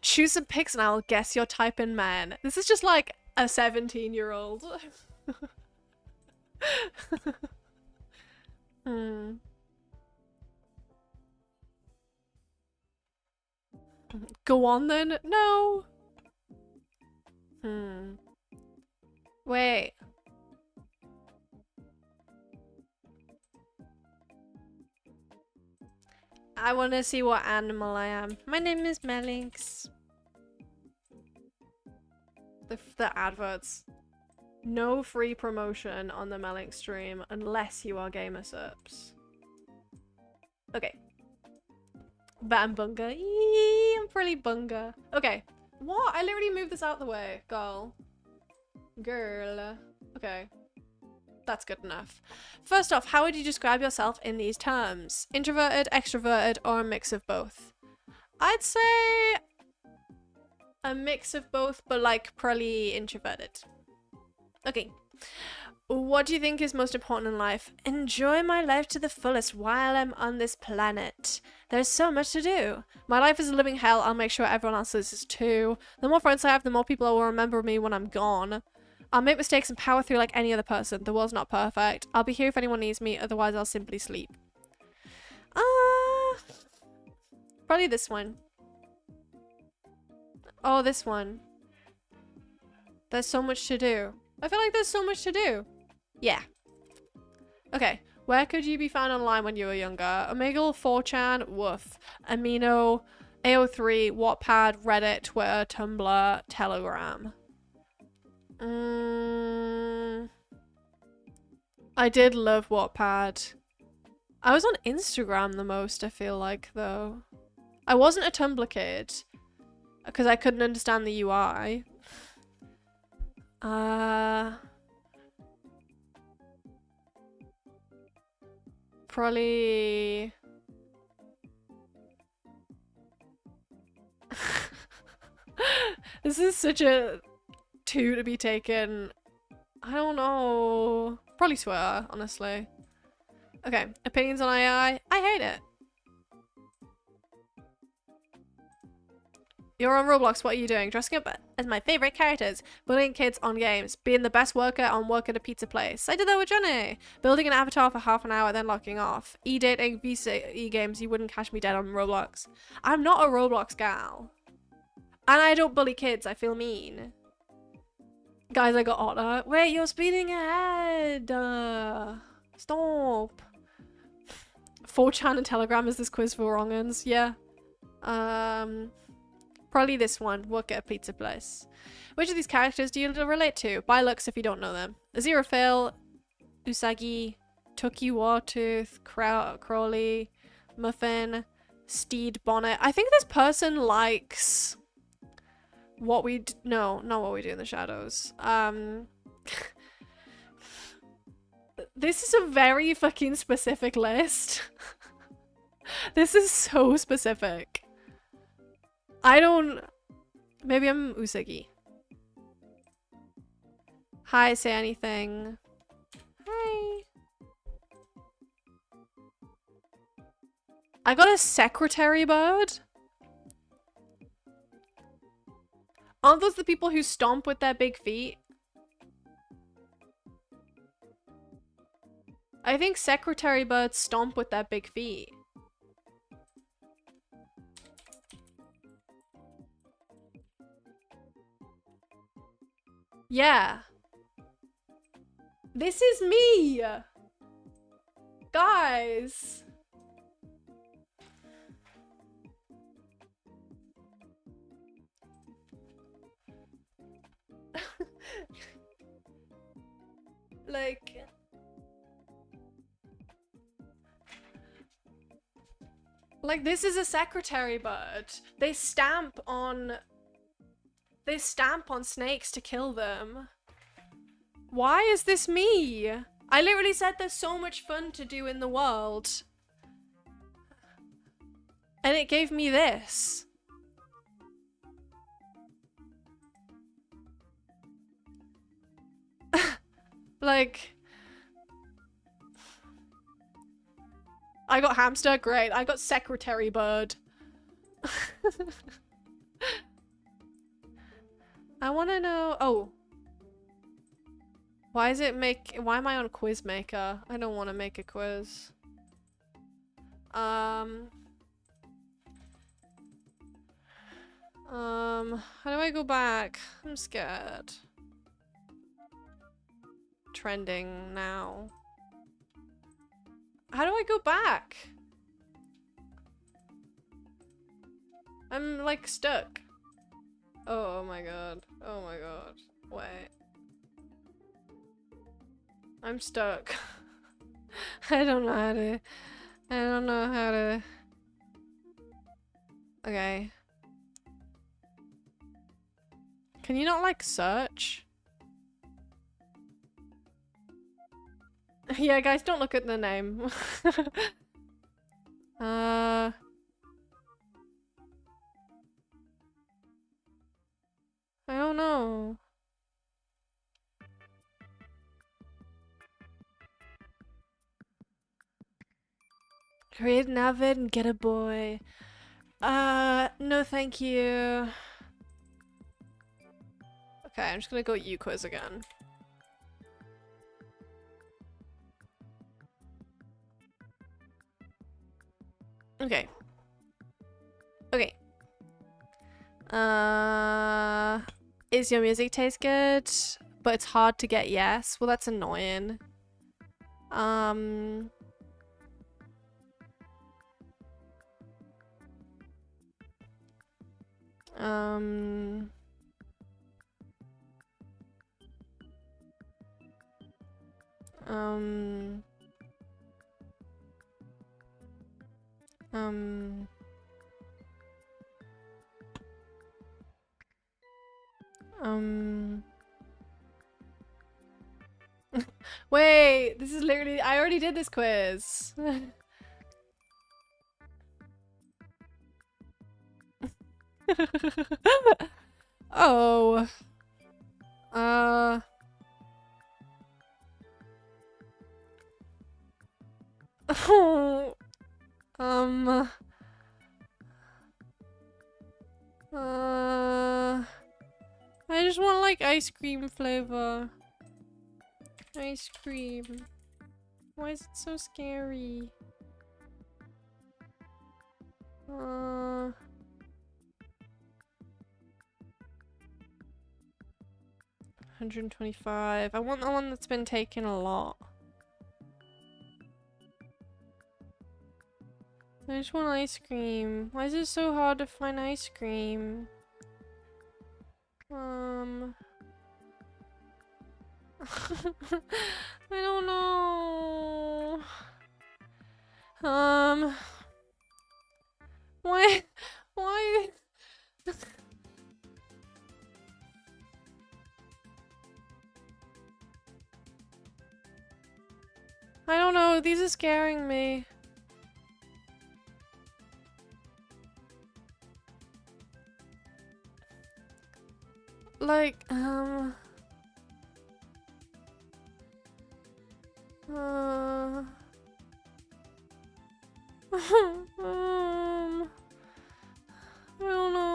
Choose some pics and I'll guess your type in man. This is just like a 17-year-old. Hmm. Go on then. No. Hmm. Wait. I want to see what animal I am. My name is Melinks. The adverts. No free promotion on the Melinks stream unless you are gamer subs. Okay. But I'm bunga. Eee, I'm pretty bunga. Okay. What? I literally moved this out the way. Girl. Okay. That's good enough. First off, how would you describe yourself in these terms? Introverted, extroverted, or a mix of both? I'd say a mix of both, but like probably introverted. Okay. What do you think is most important in life? Enjoy my life to the fullest while I'm on this planet. There's so much to do. My life is a living hell. I'll make sure everyone else's is too. The more friends I have, the more people will remember me when I'm gone. I'll make mistakes and power through like any other person. The world's not perfect. I'll be here if anyone needs me, otherwise I'll simply sleep. Probably this one. Oh, this one. There's so much to do. I feel like there's so much to do. Yeah. Okay. Where could you be found online when you were younger? Omegle, 4chan, woof. Amino, AO3, Wattpad, Reddit, Twitter, Tumblr, Telegram. I did love Wattpad. I was on Instagram the most, I feel like, though. I wasn't a Tumblr kid because I couldn't understand the UI. Probably... This is such a two to be taken. I don't know. Probably Twitter, honestly. Okay, opinions on AI? I hate it. You're on Roblox, what are you doing? Dressing up as my favourite characters. Bullying kids on games. Being the best worker on work at a pizza place. I did that with Johnny. Building an avatar for half an hour, then locking off. E-dating, VC games, you wouldn't catch me dead on Roblox. I'm not a Roblox gal. And I don't bully kids, I feel mean. Guys, I got Otter. Wait, you're speeding ahead. Stop. 4chan and Telegram is this quiz for wrong uns. Yeah. Probably this one. Work at a pizza place. Which of these characters do you relate to? By looks if you don't know them. Aziraphale, Usagi, Tuki Wartooth, Crowley, Muffin, Steed Bonnet. I think this person likes what we no, not what we do in the shadows. This is a very fucking specific list. This is so specific. I don't... Maybe I'm Usagi. Hi, say anything. Hi. I got a secretary bird. Aren't those the people who stomp with their big feet? I think secretary birds stomp with their big feet. Yeah. This is me! Guys! Like this is a secretary bird. They stamp on snakes to kill them. Why is this me? I literally said there's so much fun to do in the world. And it gave me this. Like... I got hamster, great. I got secretary bird. I want to know... Oh. Why is it make... Why am I on quiz maker? I don't want to make a quiz. How do I go back? I'm scared. Trending now. How do I go back? I'm like stuck. Oh my god. Oh my god. Wait. I'm stuck. I don't know how to... I don't know how to... Okay. Can you not like search? Yeah, guys, don't look at the name. I don't know. Create an avid and get a boy. No thank you. Okay, I'm just gonna go U quiz again. Okay. Okay. Is your music taste good? But it's hard to get yes. Well, that's annoying. Wait, this is literally, I already did this quiz. Oh. I just want like ice cream flavor. Ice cream. Why is it so scary? 125. I want the one that's been taken a lot. I just want ice cream. Why is it so hard to find ice cream? I don't know. Why? Why? I don't know. These are scaring me. Like, I don't know.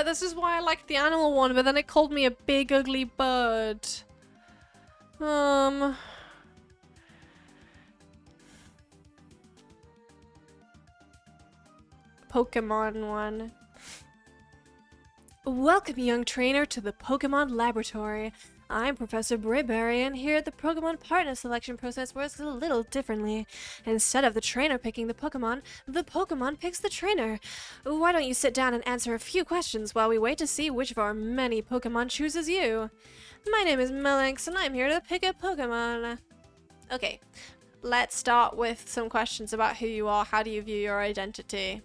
This is why I liked the animal one, but then it called me a big ugly bird. Pokémon one. Welcome, young trainer, to the Pokémon Laboratory. I'm Professor Brayberry, and here at the Pokémon partner selection process works a little differently. Instead of the trainer picking the Pokémon picks the trainer. Why don't you sit down and answer a few questions while we wait to see which of our many Pokémon chooses you? My name is Melinks, and I'm here to pick a Pokémon. Okay. let's start with some questions about who you are. How do you view your identity?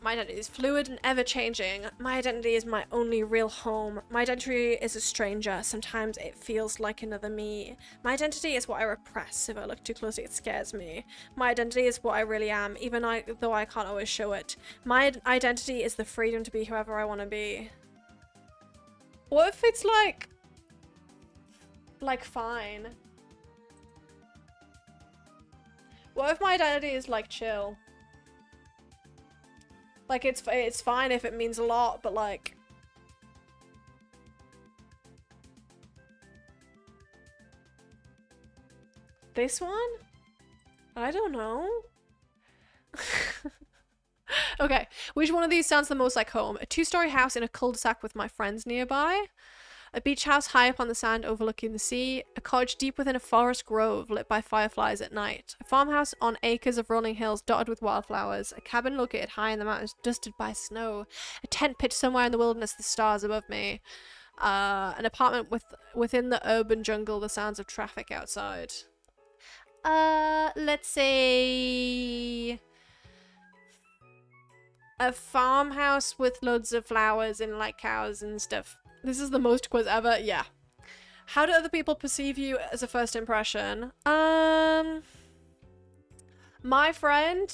My identity is fluid and ever-changing. My identity is my only real home. My identity is a stranger. Sometimes it feels like another me. My identity is what I repress. If I look too closely, it scares me. My identity is what I really am, even though I can't always show it. My identity is the freedom to be whoever I want to be. What if it's like fine? What if my identity is like chill? Like it's fine if it means a lot, but like this one? I don't know. Okay, which one of these sounds the most like home? A 2-story house in a cul-de-sac with my friends nearby. A beach house high up on the sand overlooking the sea. A cottage deep within a forest grove lit by fireflies at night. A farmhouse on acres of rolling hills dotted with wildflowers. A cabin located high in the mountains dusted by snow. A tent pitched somewhere in the wilderness, the stars above me. An apartment within the urban jungle, the sounds of traffic outside. Let's say a farmhouse with loads of flowers and like cows and stuff. This is the most quiz ever. Yeah. How do other people perceive you as a first impression? My friend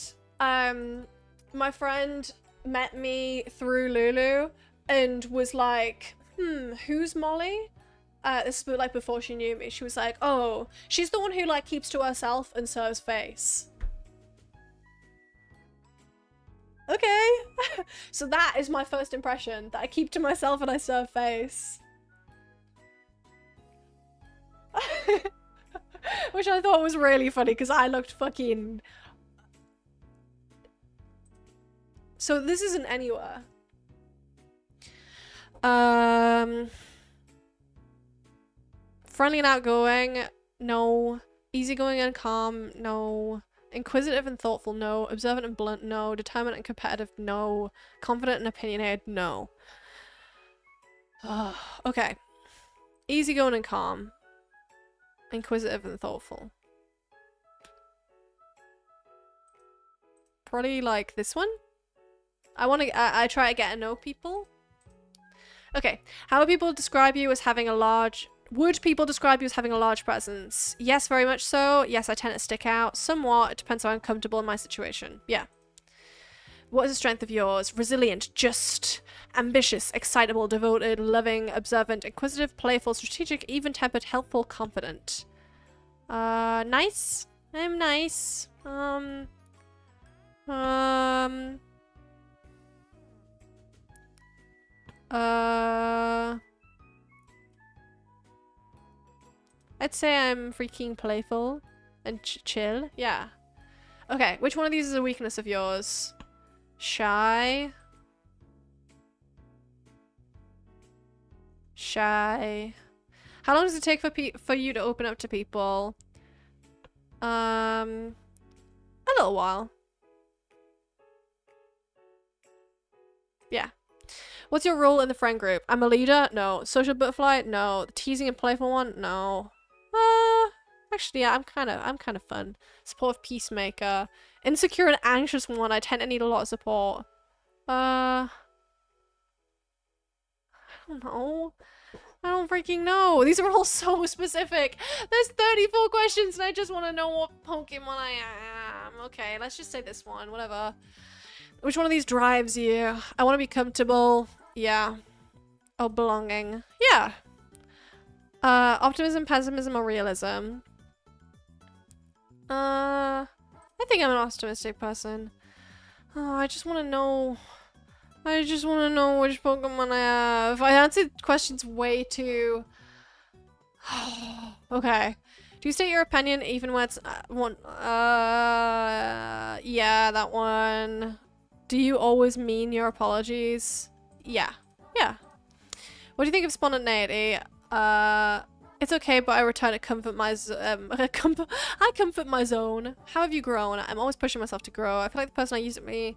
met me through Lulu and was like, who's Molly? This was like before she knew me. She was like, oh, she's the one who like keeps to herself and serves face. Okay. So that is my first impression, that I keep to myself and I serve face. Which I thought was really funny because I looked fucking... So this isn't anywhere. Friendly and outgoing, no. Easygoing and calm, no. Inquisitive and thoughtful, no. Observant and blunt, no. Determined and competitive, no. Confident and opinionated, no. Okay. Easygoing and calm. Inquisitive and thoughtful. Probably like this one? I try to get to know people. Okay. How would people describe you as having a large... Would people describe you as having a large presence? Yes, very much so. Yes, I tend to stick out. Somewhat. It depends how I'm comfortable in my situation. Yeah. What is the strength of yours? Resilient, just, ambitious, excitable, devoted, loving, observant, inquisitive, playful, strategic, even-tempered, helpful, confident. Nice. I'm nice. I'd say I'm freaking playful and chill. Yeah. Okay, which one of these is a weakness of yours? Shy. Shy. How long does it take for you to open up to people? A little while. Yeah. What's your role in the friend group? I'm a leader? No. Social butterfly? No. The teasing and playful one? No. Actually, yeah, I'm kind of fun. Supportive peacemaker. Insecure and anxious one. I tend to need a lot of support. I don't know. I don't freaking know. These are all so specific. There's 34 questions and I just want to know what Pokemon I am. Okay, let's just say this one. Whatever. Which one of these drives you? I want to be comfortable. Yeah. Oh, belonging. Yeah. Optimism, pessimism, or realism? I think I'm an optimistic person. Oh, I just want to know... I just want to know which Pokemon I have. I answered questions way too... Okay. Do you state your opinion even when it's... yeah, that one. Do you always mean your apologies? Yeah. Yeah. What do you think of spontaneity? It's okay, but I return to comfort my I comfort my zone. How have you grown? I'm always pushing myself to grow. I feel like the person I used to be.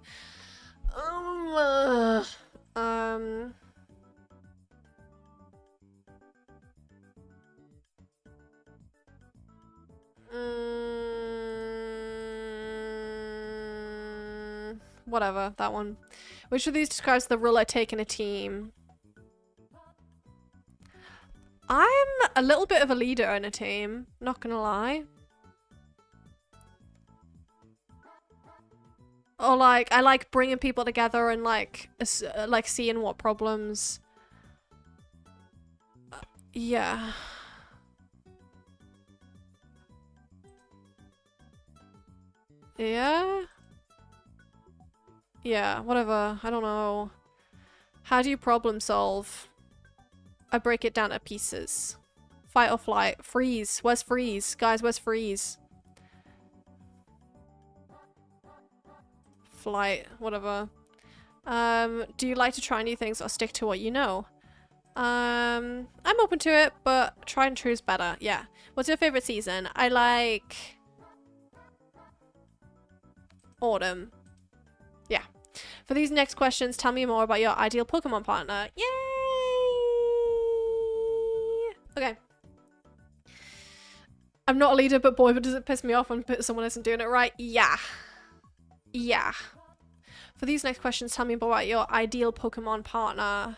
Whatever, that one. Which of these describes the role I take in a team? I'm a little bit of a leader in a team, not gonna lie. Or like, I like bringing people together and like seeing what problems. Yeah. Yeah? Yeah, whatever. I don't know. How do you problem solve? I break it down to pieces. Fight or flight. Freeze. Where's freeze? Guys, where's freeze? Flight. Whatever. Do you like to try new things or stick to what you know? I'm open to it, but try and true is better. Yeah. What's your favorite season? I like autumn. Yeah. For these next questions, tell me more about your ideal Pokemon partner. Yay! Okay. I'm not a leader, but boy, but does it piss me off when someone isn't doing it right? Yeah. Yeah. For these next questions, tell me more about your ideal Pokemon partner.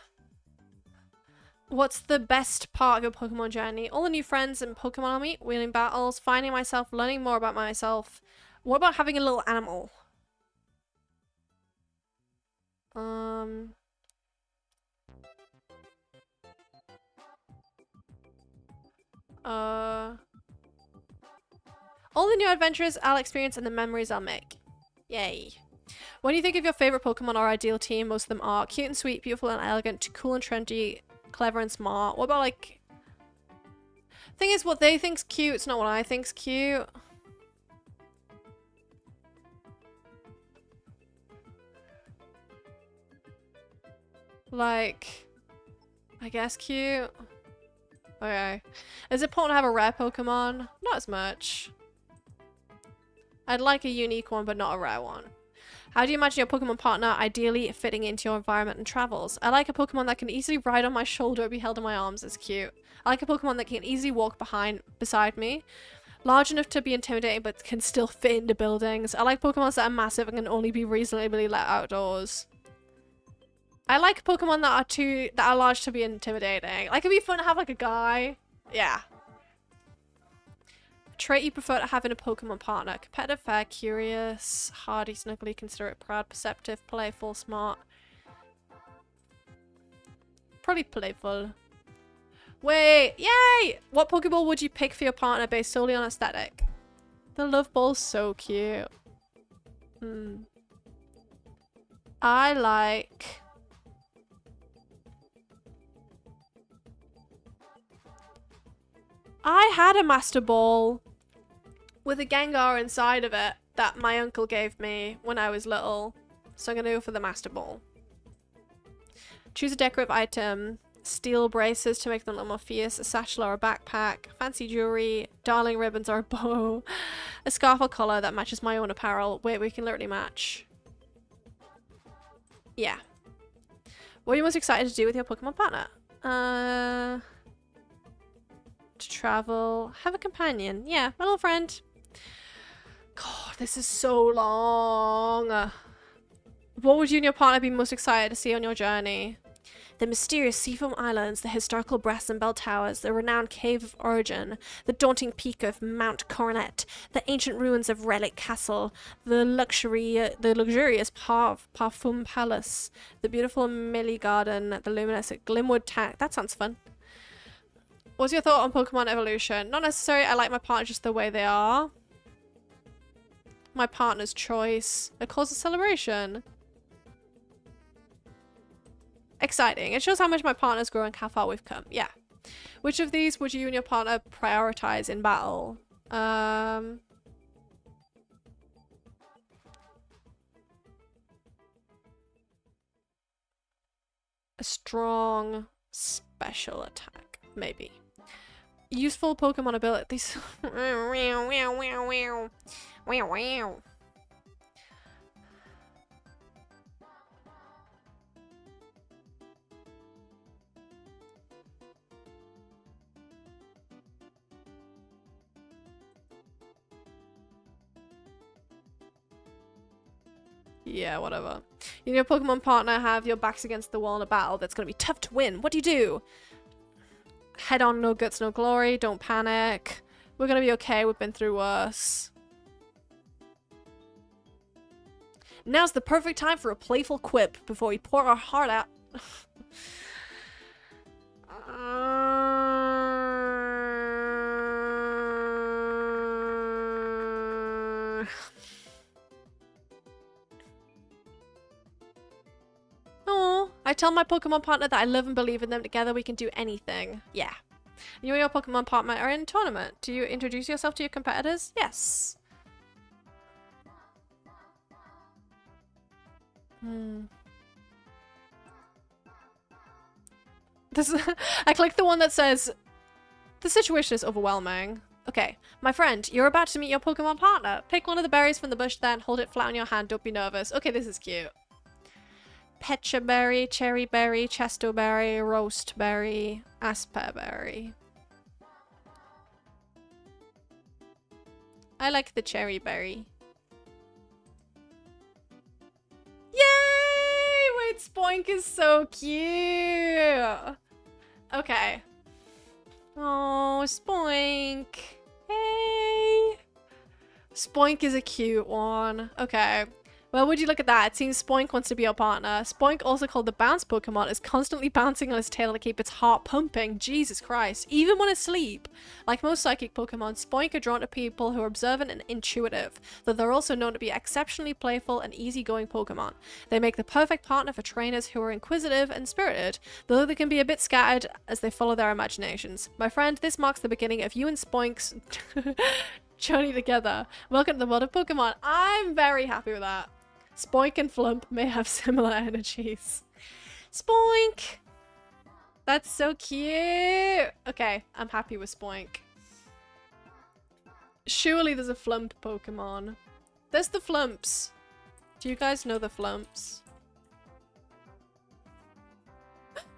What's the best part of your Pokemon journey? All the new friends and Pokemon I meet, winning battles, finding myself, learning more about myself. What about having a little animal? All the new adventures I'll experience and the memories I'll make. Yay. When you think of your favorite Pokemon or ideal team, most of them are cute and sweet, beautiful and elegant, cool and trendy, clever and smart. What about like... Thing is, what they think's cute, it's not what I think's cute. Like... I guess cute. Okay. Is it important to have a rare Pokemon? Not as much. I'd like a unique one, but not a rare one. How do you imagine your Pokemon partner ideally fitting into your environment and travels? I like a Pokemon that can easily ride on my shoulder or be held in my arms. It's cute. I like a Pokemon that can easily walk beside me. Large enough to be intimidating, but can still fit into buildings. I like Pokemon that are massive and can only be reasonably let outdoors. I like Pokemon that are large to be intimidating. Like, it'd be fun to have like a guy. Yeah. Trait you prefer to have in a Pokemon partner. Competitive, fair, curious, hardy, snuggly, considerate, proud, perceptive, playful, smart. Probably playful. Wait, yay! What Pokeball would you pick for your partner based solely on aesthetic? The Love Ball's so cute. I like... I had a Master Ball with a Gengar inside of it that my uncle gave me when I was little. So I'm gonna go for the Master Ball. Choose a decorative item. Steel braces to make them a little more fierce. A satchel or a backpack. Fancy jewelry. Darling ribbons or a bow. A scarf or collar that matches my own apparel. Wait, we can literally match. Yeah. What are you most excited to do with your Pokemon partner? To travel. Have a companion. Yeah, my little friend. God, this is so long. What would you and your partner be most excited to see on your journey? The mysterious Seafoam Islands, the historical Brass and Bell Towers, the renowned Cave of Origin, the daunting peak of Mount Coronet, the ancient ruins of Relic Castle, the luxurious Parfum Palace, the beautiful Millie Garden, the luminous Glimwood Tank. That sounds fun. What's your thought on Pokemon evolution? Not necessary. I like my partner just the way they are. My partner's choice. A cause of celebration. Exciting. It shows how much my partner's grown and how far we've come. Yeah. Which of these would you and your partner prioritize in battle? A strong special attack. Maybe. Useful Pokemon abilities. Yeah, whatever. You and your Pokemon partner have your backs against the wall in a battle that's gonna be tough to win. What do you do? Head on, no guts, no glory. Don't panic. We're gonna be okay. We've been through worse. Now's the perfect time for a playful quip before we pour our heart out. Oh, I tell my Pokemon partner that I love and believe in them. Together we can do anything. Yeah. You and your Pokemon partner are in a tournament. Do you introduce yourself to your competitors? Yes. I clicked the one that says, the situation is overwhelming. Okay, my friend, you're about to meet your Pokemon partner. Pick one of the berries from the bush then, hold it flat on your hand, don't be nervous. Okay, this is cute. Pecha berry, cherry berry, chesto berry, roast berry, asper berry. I like the cherry berry. Yay! Wait, Spoink is so cute. Okay. Oh, Spoink. Hey. Spoink is a cute one. Okay. Well, would you look at that? It seems Spoink wants to be our partner. Spoink, also called the bounce Pokemon, is constantly bouncing on his tail to keep its heart pumping. Jesus Christ. Even when asleep. Like most psychic Pokemon, Spoink are drawn to people who are observant and intuitive, though they're also known to be exceptionally playful and easygoing Pokemon. They make the perfect partner for trainers who are inquisitive and spirited, though they can be a bit scattered as they follow their imaginations. My friend, this marks the beginning of you and Spoink's journey together. Welcome to the world of Pokemon. I'm very happy with that. Spoink and Flump may have similar energies. Spoink! That's so cute! Okay, I'm happy with Spoink. Surely there's a Flump Pokemon. There's the Flumps. Do you guys know the Flumps?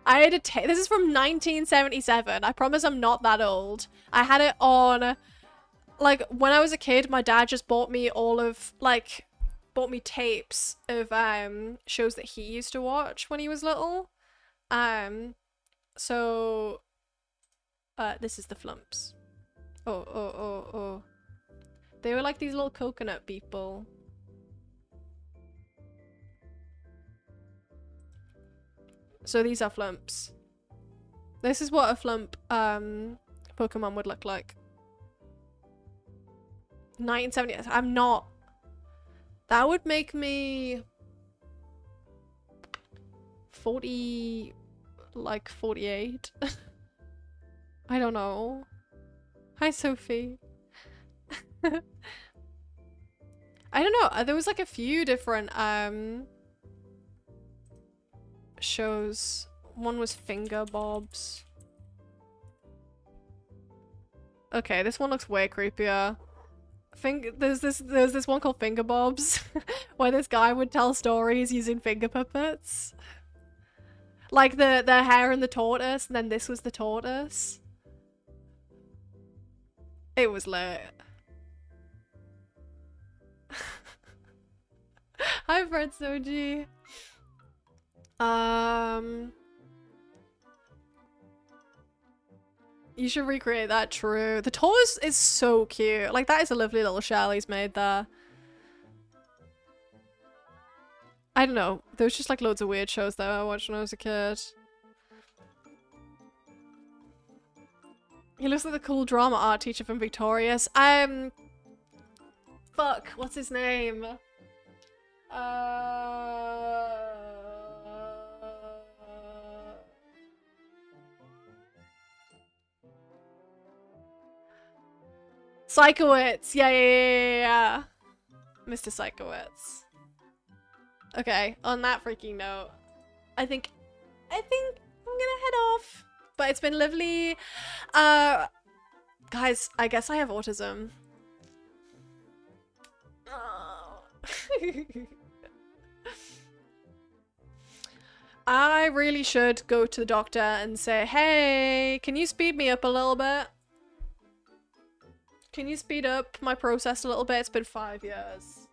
I had a this is from 1977. I promise I'm not that old. I had it on... Like, when I was a kid, my dad just bought me all of, like... bought me tapes of shows that he used to watch when he was little. So this is the Flumps. Oh. They were like these little coconut people. So these are Flumps. This is what a Flump Pokemon would look like. 1970s. I'm not. That would make me 40, like 48. I don't know. Hi, Sophie. I don't know. There was like a few different shows. One was Finger Bobs. Okay, this one looks way creepier. There's this one called Finger Bobs where this guy would tell stories using finger puppets. Like the hare and the tortoise, and then this was the tortoise. It was lit. Hi, Fred Soji. You should recreate that, true. The tortoise is so cute. Like, that is a lovely little shell he's made there. I don't know. There was just like loads of weird shows that I watched when I was a kid. He looks like the cool drama art teacher from Victorious. Fuck, what's his name? Psychowitz! Yeah. Mr. Psychowitz. Okay, on that freaking note, I think I'm gonna head off. But it's been lovely. Guys, I guess I have autism. Oh. I really should go to the doctor and say, hey, can you speed me up a little bit? Can you speed up my process a little bit? It's been 5 years.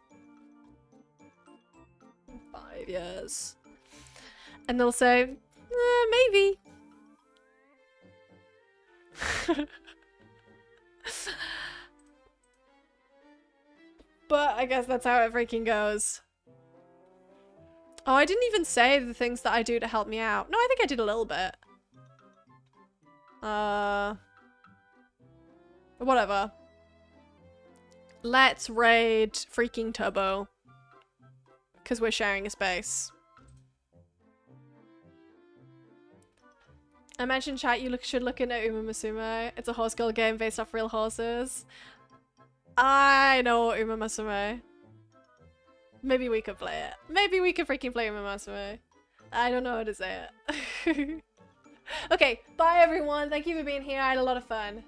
behaviors. And they'll say, maybe. But I guess that's how it freaking goes. Oh, I didn't even say the things that I do to help me out. No, I think I did a little bit. Whatever. Let's raid freaking Turbo. Because we're sharing a space. I mentioned chat you should look into Uma Musume. It's a horse girl game based off real horses. I know Uma Musume. Maybe we could play it. Maybe we could freaking play Uma Musume. I don't know how to say it. Okay, bye everyone. Thank you for being here. I had a lot of fun.